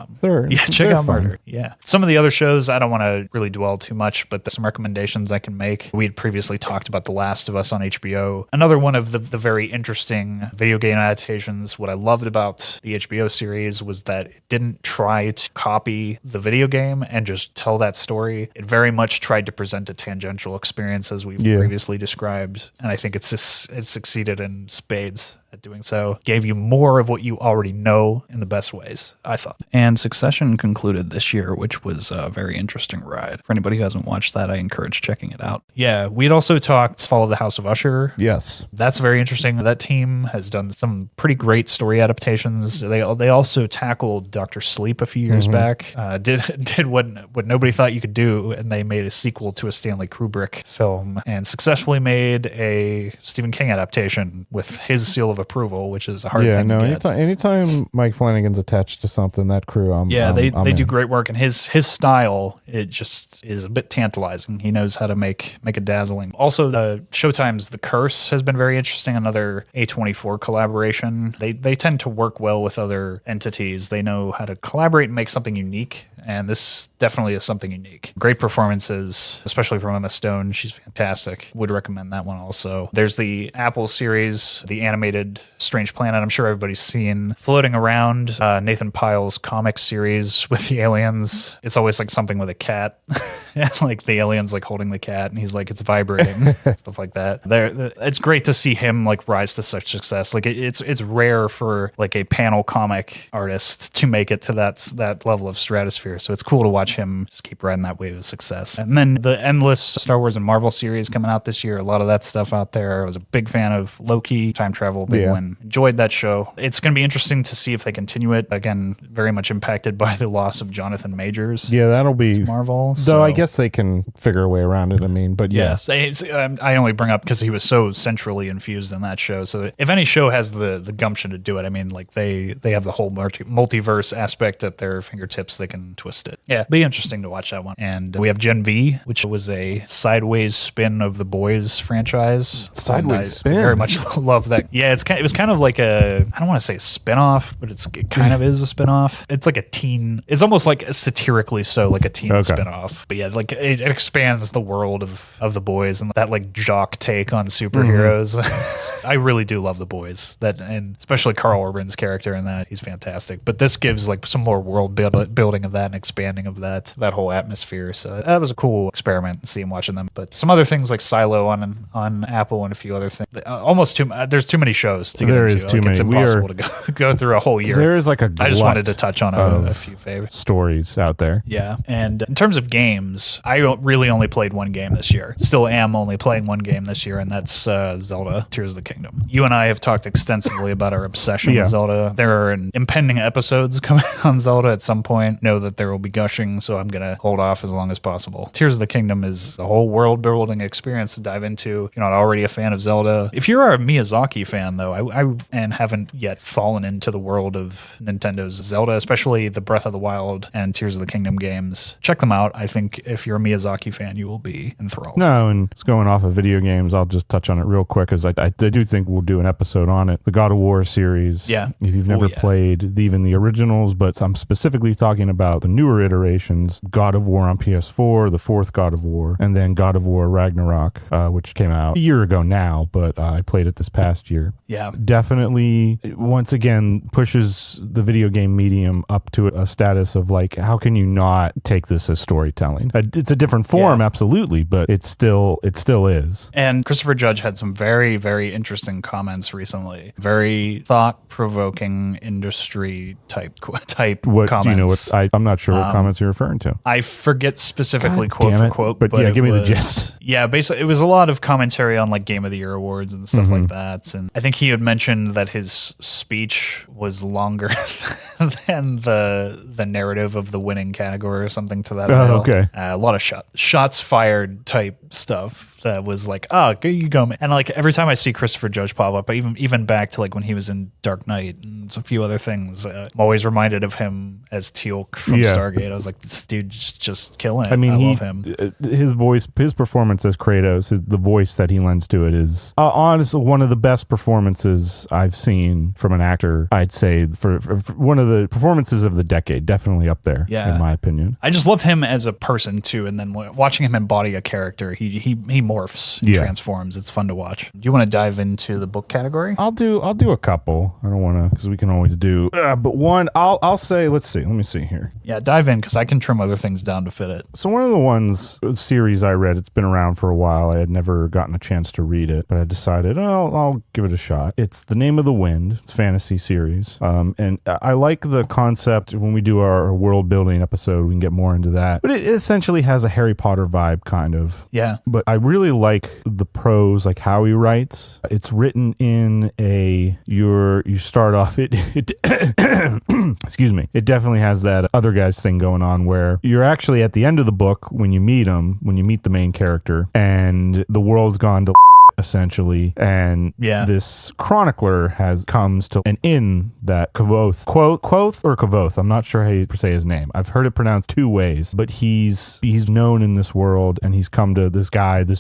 Speaker 2: Check out Murder. Yeah. Some of the other shows, I don't want to really dwell too much, but there's some recommendations I can make. We had previously talked about The Last of Us on HBO. Another one of the very interesting video game adaptations. What I loved about the HBO series was that it didn't try to copy the video game and just tell that story. It very much tried to present a tangential experience, as we've previously described, and I think it succeeded in spades at doing so. Gave you more of what you already know in the best ways, I thought. And Succession concluded this year, which was a very interesting ride. For anybody who hasn't watched that, I encourage checking it out. Yeah, we'd also talked Fall of the House of Usher.
Speaker 1: Yes.
Speaker 2: That's very interesting. That team has done some pretty great story adaptations. They also tackled Dr. Sleep a few years back. Did what nobody thought you could do, and they made a sequel to a Stanley Kubrick film and successfully made a Stephen King adaptation with his seal of approval, which is a hard thing to get.
Speaker 1: Anytime Mike Flanagan's attached to something, that crew, they do great work, and his style, it just is a bit tantalizing. He knows how to make it dazzling. Also, Showtime's The Curse has been very interesting. Another A24 collaboration. They tend to work well with other entities. They know how to collaborate and make something unique, and this definitely is something unique. Great performances, especially from Emma Stone. She's fantastic. Would recommend that one also. There's the Apple series, the animated Strange Planet. I'm sure everybody's seen floating around. Nathan Pyle's comic series with the aliens. It's always like something with a cat. And like the aliens like holding the cat, and he's like, it's vibrating. Stuff like that. It's great to see him like rise to such success. Like it's rare for like a panel comic artist to make it to that level of stratosphere. So it's cool to watch him just keep riding that wave of success. And then the endless Star Wars and Marvel series coming out this year. A lot of that stuff out there. I was a big fan of Loki, time travel, big one. Enjoyed that show. It's going to be interesting to see if they continue it. Again, very much impacted by the loss of Jonathan Majors. Yeah, that'll be
Speaker 2: Marvel.
Speaker 1: Though I guess they can figure a way around it. I mean, but
Speaker 2: I only bring up because he was so centrally infused in that show. So if any show has the gumption to do it, I mean, like they have the whole multiverse aspect at their fingertips. They can twist it. Yeah, be interesting to watch that one. And we have Gen V, which was a sideways spin of the Boys franchise.
Speaker 1: Sideways spin.
Speaker 2: Very much love that. Yeah, it was kind of like I don't want to say spin-off, but it kind of is a spin-off. It's like a teen. It's almost like satirically so, like a teen spin-off. But yeah, like it expands the world of the Boys and that like jock take on superheroes. I really do love the Boys, and especially Carl Urban's character in that. He's fantastic. But this gives like some more world building of that and expanding of that whole atmosphere. So that was a cool experiment, seeing watching them. But some other things like Silo on Apple and a few other things. There's too many shows to get into.
Speaker 1: There is too many.
Speaker 2: It's impossible to go through a whole year.
Speaker 1: There is like a glut
Speaker 2: I just wanted to touch on a few favorites.
Speaker 1: Stories out there.
Speaker 2: Yeah. And in terms of games, I really only played one game this year. Still am only playing one game this year, and that's Zelda Tears of the Kingdom. Kingdom. You and I have talked extensively about our obsession
Speaker 1: Yeah.
Speaker 2: with Zelda. There are impending episodes coming on Zelda at some point. Know that there will be gushing, so I'm going to hold off as long as possible. Tears of the Kingdom is a whole world-building experience to dive into. If you're not already a fan of Zelda. If you're a Miyazaki fan, though, and haven't yet fallen into the world of Nintendo's Zelda, especially the Breath of the Wild and Tears of the Kingdom games, check them out. I think if you're a Miyazaki fan, you will be enthralled.
Speaker 1: No, and it's going off of video games. I'll just touch on it real quick because I do think we'll do an episode on it. The God of War series.
Speaker 2: Yeah.
Speaker 1: If you've never played even the originals, but I'm specifically talking about the newer iterations, God of War on PS4, the fourth God of War, and then God of War Ragnarok, which came out a year ago now, but I played it this past year.
Speaker 2: Yeah.
Speaker 1: Definitely, once again, pushes the video game medium up to a status of like, how can you not take this as storytelling? It's a different form, absolutely, but it still is.
Speaker 2: And Christopher Judge had some very, very interesting comments recently. Very thought-provoking industry type comments.
Speaker 1: Do you know what? I'm not sure what comments you're referring to.
Speaker 2: I forget specifically
Speaker 1: God
Speaker 2: quote
Speaker 1: damn
Speaker 2: for
Speaker 1: it.
Speaker 2: quote,
Speaker 1: But yeah,
Speaker 2: it
Speaker 1: give me the
Speaker 2: was-
Speaker 1: gist.
Speaker 2: Yeah, basically, it was a lot of commentary on like Game of the Year awards and stuff
Speaker 1: Mm-hmm.
Speaker 2: like that. And I think he had mentioned that his speech was longer than the narrative of the winning category or something to that.
Speaker 1: Oh, okay.
Speaker 2: A lot of shots fired type stuff that was like, oh, you go, man. And like every time I see Christopher Judge pop up, even back to like when he was in Dark Knight and a few other things, I'm always reminded of him as Teal'c from Stargate. I was like, this dude's just killing it. I mean, I love him.
Speaker 1: His voice, his performance as Kratos, the voice that he lends to it is honestly one of the best performances I've seen from an actor. I'd say for one of the performances of the decade, definitely up there, in my opinion.
Speaker 2: I just love him as a person too, and then watching him embody a character, he morphs and transforms. It's fun to watch. Do you want to dive into the book category?
Speaker 1: I'll do a couple. I don't want to, because we can always do. But one, I'll say. Let's see. Let me see here.
Speaker 2: Yeah, dive in because I can trim other things down to fit it.
Speaker 1: So one of the series I read, it's been around for a while. I had never gotten a chance to read it, but I decided I'll give it a shot. It's The Name of the Wind. It's a fantasy series, and I like the concept. When we do our world building episode, we can get more into that. But it essentially has a Harry Potter vibe, kind of.
Speaker 2: Yeah.
Speaker 1: But I really like the prose, like how he writes. It's written in you start off it excuse me. It definitely has that other guy's thing going on where you're actually at the end of the book when you meet the main character, and the world's gone to essentially, and this chronicler comes to an inn that Kvothe, Quoth or Kvothe, I'm not sure how you say his name. I've heard it pronounced two ways, but he's known in this world, and he's come to this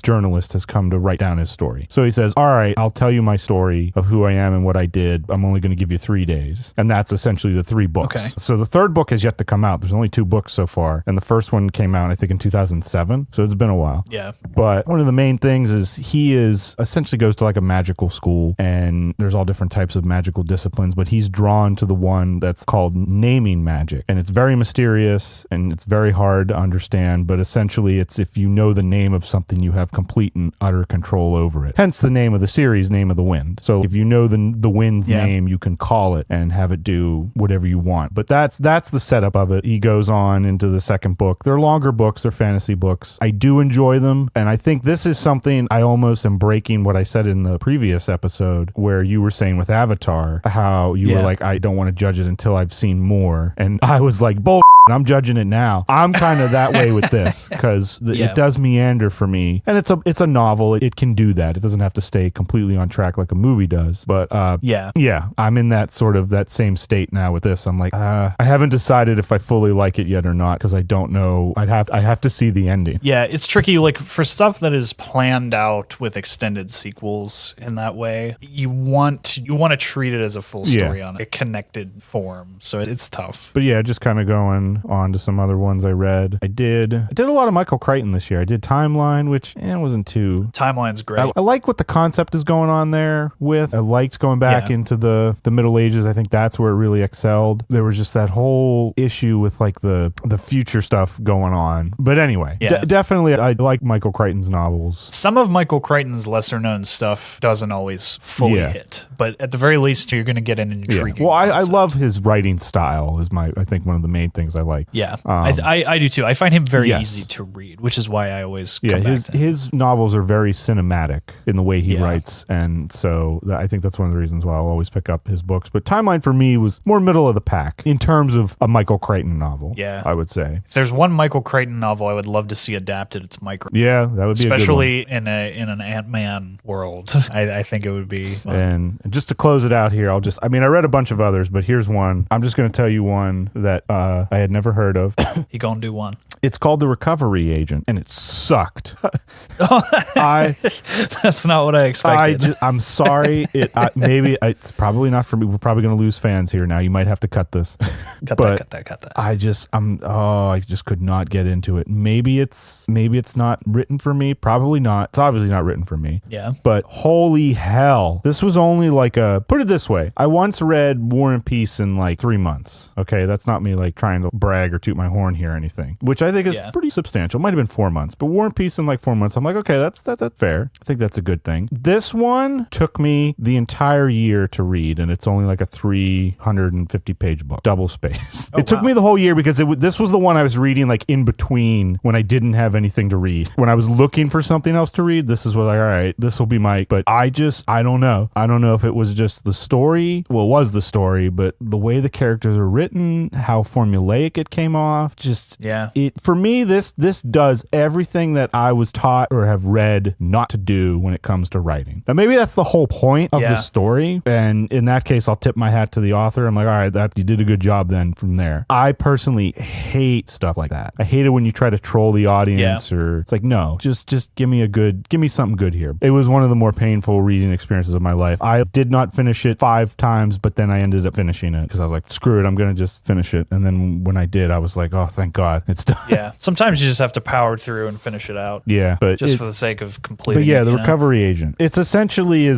Speaker 1: journalist has come to write down his story. So he says, all right, I'll tell you my story of who I am and what I did. I'm only going to give you 3 days. And that's essentially the 3 books. Okay. So the third book has yet to come out. There's only 2 books so far. And the first one came out, I think, in 2007. So it's been a while.
Speaker 2: Yeah.
Speaker 1: But one of the main things is he essentially goes to like a magical school, and there's all different types of magical disciplines, but he's drawn to the one that's called naming magic. And it's very mysterious and it's very hard to understand, but essentially it's if you know the name of something, you have complete and utter control over it. Hence the name of the series, Name of the Wind. So if you know the wind's name, you can call it and have it do whatever you want. But that's the setup of it. He goes on into the second book. They're longer books, they're fantasy books. I do enjoy them, and I think this is something I almost am breaking what I said in the previous episode where you were saying with Avatar, how you were like, I don't want to judge it until I've seen more. And I was like, bull. I'm judging it now. I'm kind of that way with this because it does meander for me, and it's a novel. It can do that. It doesn't have to stay completely on track like a movie does. But I'm in that same state now with this. I'm like, I haven't decided if I fully like it yet or not because I don't know. I have to see the ending.
Speaker 2: Yeah, it's tricky. Like for stuff that is planned out with extended sequels in that way, you want to treat it as a full story on a connected form. So it's tough.
Speaker 1: But yeah, just kind of going on to some other ones I read. I did a lot of Michael Crichton this year. I did Timeline, which wasn't too...
Speaker 2: Timeline's great.
Speaker 1: I like what the concept is going on there with. I liked going back into the Middle Ages. I think that's where it really excelled. There was just that whole issue with like the future stuff going on. But anyway, definitely I like Michael Crichton's novels.
Speaker 2: Some of Michael Crichton's lesser known stuff doesn't always fully hit. But at the very least, you're going to get an intriguing.
Speaker 1: Well, I love his writing style. Is I think one of the main things I like.
Speaker 2: Yeah, I do too. I find him very easy to read, which is why I always come back to him.
Speaker 1: His novels are very cinematic in the way he writes, and so I think that's one of the reasons why I'll always pick up his books. But Timeline for me was more middle of the pack in terms of a Michael Crichton novel.
Speaker 2: Yeah,
Speaker 1: I would say
Speaker 2: if there's one Michael Crichton novel I would love to see adapted, it's Micro.
Speaker 1: Yeah, that would be
Speaker 2: especially in an Ant-Man world. I think it would be fun.
Speaker 1: And just to close it out here, I read a bunch of others, but here's one. I'm just going to tell you one that I had never heard of.
Speaker 2: You gonna do one?
Speaker 1: It's called The Recovery Agent, and it sucked.
Speaker 2: That's not what I expected.
Speaker 1: I'm sorry. Maybe it's probably not for me. We're probably going to lose fans here now. You might have to cut this.
Speaker 2: Cut that.
Speaker 1: I just could not get into it. Maybe it's not written for me. Probably not. It's obviously not written for me.
Speaker 2: Yeah.
Speaker 1: But holy hell, this was only put it this way. I once read War and Peace in 3 months. Okay, that's not me trying to brag or toot my horn here or anything, which I think is pretty substantial. Might have been 4 months, but War and Peace in 4 months. I'm like, okay, that's fair. I think that's a good thing. This one took me the entire year to read, and it's only a 350 page book, double spaced. It took me the whole year because this was the one I was reading in between when I didn't have anything to read. When I was looking for something else to read, this is what all right, this will be but I don't know. I don't know if it was just the story. Well, it was the story, but the way the characters are written, how formulaic it came off, for me, this does everything that I was taught or have read not to do when it comes to writing. Now, maybe that's the whole point of the story, and in that case, I'll tip my hat to the author. I'm like, all right, you did a good job then from there. I personally hate stuff like that. I hate it when you try to troll the audience or it's no, just give me something good here. It was one of the more painful reading experiences of my life. I did not finish it 5 times, but then I ended up finishing it because I was like, screw it, I'm going to just finish it. And then when I did, I was like, oh, thank God, it's done.
Speaker 2: Yeah. Sometimes you just have to power through and finish it out.
Speaker 1: Yeah. But
Speaker 2: just for the sake of completing
Speaker 1: it. But the Recovery Agent. It's essentially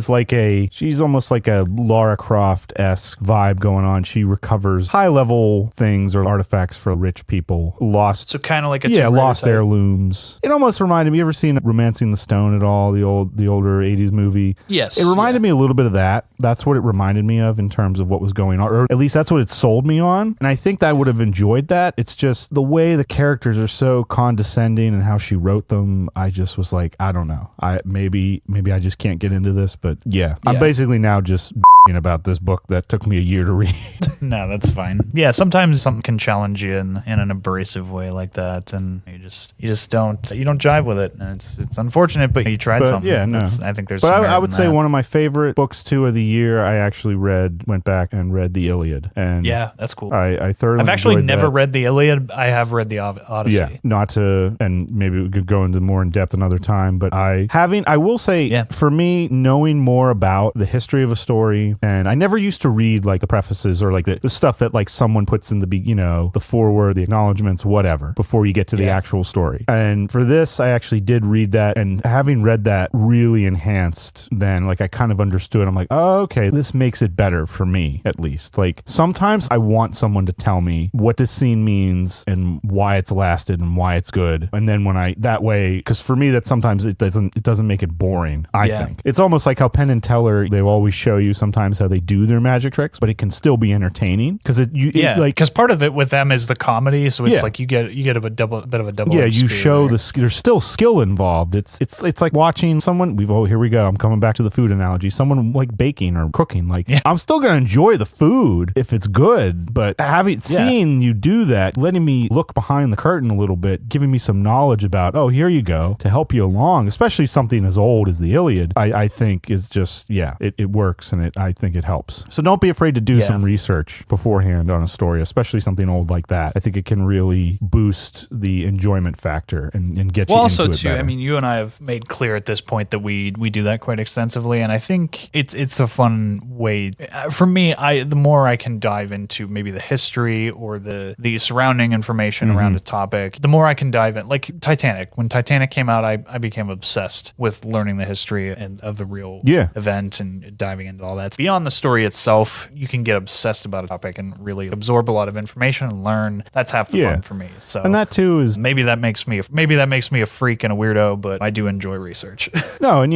Speaker 1: she's almost like a Lara Croft-esque vibe going on. She recovers high-level things or artifacts for rich people.
Speaker 2: So kind of like a
Speaker 1: lost heirlooms. It almost reminded me, you ever seen Romancing the Stone at all? The older 80s movie?
Speaker 2: Yes.
Speaker 1: It reminded me a little bit of that. That's what it reminded me of in terms of what was going on, or at least that's what it sold me on. And I think I would have enjoyed that. It's just the way the characters are so condescending and how she wrote them. I just was like, I don't know. Maybe I just can't get into this, but I'm basically now just about this book that took me a year to read.
Speaker 2: No, that's fine. Yeah, sometimes something can challenge you in an abrasive way like that, and you just don't jive with it, and it's unfortunate, but you tried something. Yeah, no. I think there's.
Speaker 1: But I would say one of my favorite books too of the year. I actually went back and read the Iliad, and
Speaker 2: that's cool.
Speaker 1: I thoroughly.
Speaker 2: I've actually never read the Iliad. I have read the Odyssey.
Speaker 1: Yeah, and maybe we could go into more in depth another time. But I will say, for me, knowing more about the history of a story. And I never used to read the prefaces or the stuff that someone puts in the foreword, the acknowledgments, whatever, before you get to the actual story. And for this, I actually did read that, and having read that really enhanced then, I kind of understood. I'm like, oh, okay, this makes it better for me, at least. Sometimes I want someone to tell me what this scene means and why it's lasted and why it's good. And then because for me, that sometimes it doesn't make it boring, I think. It's almost like how Penn and Teller, they always show you sometimes how they do their magic tricks, but it can still be entertaining because
Speaker 2: part of it with them is the comedy, so it's you get a bit of a double.
Speaker 1: Yeah, you show there's still skill involved. It's like watching someone. Here we go. I'm coming back to the food analogy. Someone baking or cooking. I'm still gonna enjoy the food if it's good, but seeing you do that, letting me look behind the curtain a little bit, giving me some knowledge about here you go to help you along, especially something as old as the Iliad. I think is just it works, and I think it helps. So don't be afraid to do some research beforehand on a story, especially something old like that. I think it can really boost the enjoyment factor and get you into it better.
Speaker 2: I mean, you and I have made clear at this point that we do that quite extensively, and I think it's a fun way. For me, the more I can dive into maybe the history or the surrounding information around a topic, the more I can dive in. Like Titanic. When Titanic came out, I became obsessed with learning the history and of the real event and diving into all that. Beyond the story itself, you can get obsessed about a topic and really absorb a lot of information and learn. That's half the fun for me. So,
Speaker 1: and that too is
Speaker 2: maybe that makes me a freak and a weirdo, but I do enjoy research.
Speaker 1: No, and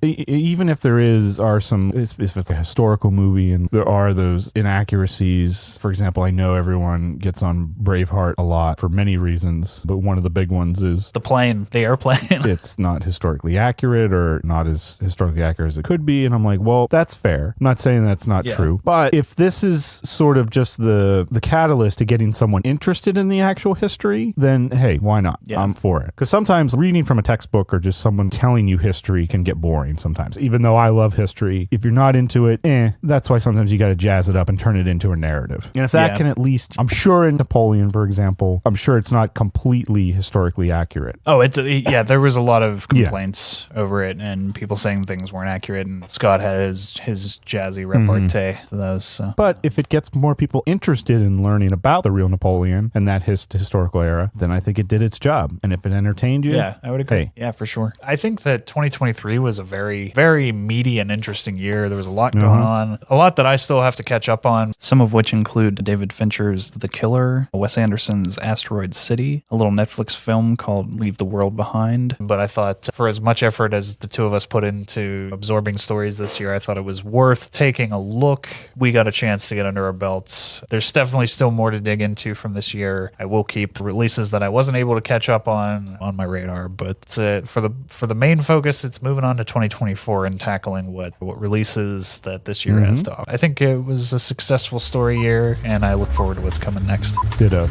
Speaker 1: even if there are some, if it's a historical movie and there are those inaccuracies, for example, I know everyone gets on Braveheart a lot for many reasons, but one of the big ones is
Speaker 2: the airplane.
Speaker 1: It's not historically accurate or not as historically accurate as it could be. And I'm like, well, that's fair. I'm not saying that's not true. But if this is sort of just the catalyst to getting someone interested in the actual history, then hey, why not? Yeah. I'm for it. Because sometimes reading from a textbook or just someone telling you history can get boring sometimes. Even though I love history, if you're not into it, that's why sometimes you got to jazz it up and turn it into a narrative. And if that can at least, I'm sure in Napoleon, for example, I'm sure it's not completely historically accurate.
Speaker 2: Oh, there was a lot of complaints over it and people saying things weren't accurate, and Scott had his jazzy repartee to those. So.
Speaker 1: But if it gets more people interested in learning about the real Napoleon and that historical era, then I think it did its job. And if it entertained you,
Speaker 2: I would agree. Hey. Yeah, for sure. I think that 2023 was a very, very meaty and interesting year. There was a lot going on, a lot that I still have to catch up on, some of which include David Fincher's The Killer, Wes Anderson's Asteroid City, a little Netflix film called Leave the World Behind. But I thought for as much effort as the two of us put into absorbing stories this year, I thought it was worth taking a look. We got a chance to get under our belts. There's definitely still more to dig into from this year. I will keep releases that I wasn't able to catch up on my radar, but for the main focus, it's moving on to 2024 and tackling what releases that this year has to offer. I think it was a successful story year, and I look forward to what's coming next.
Speaker 1: Ditto.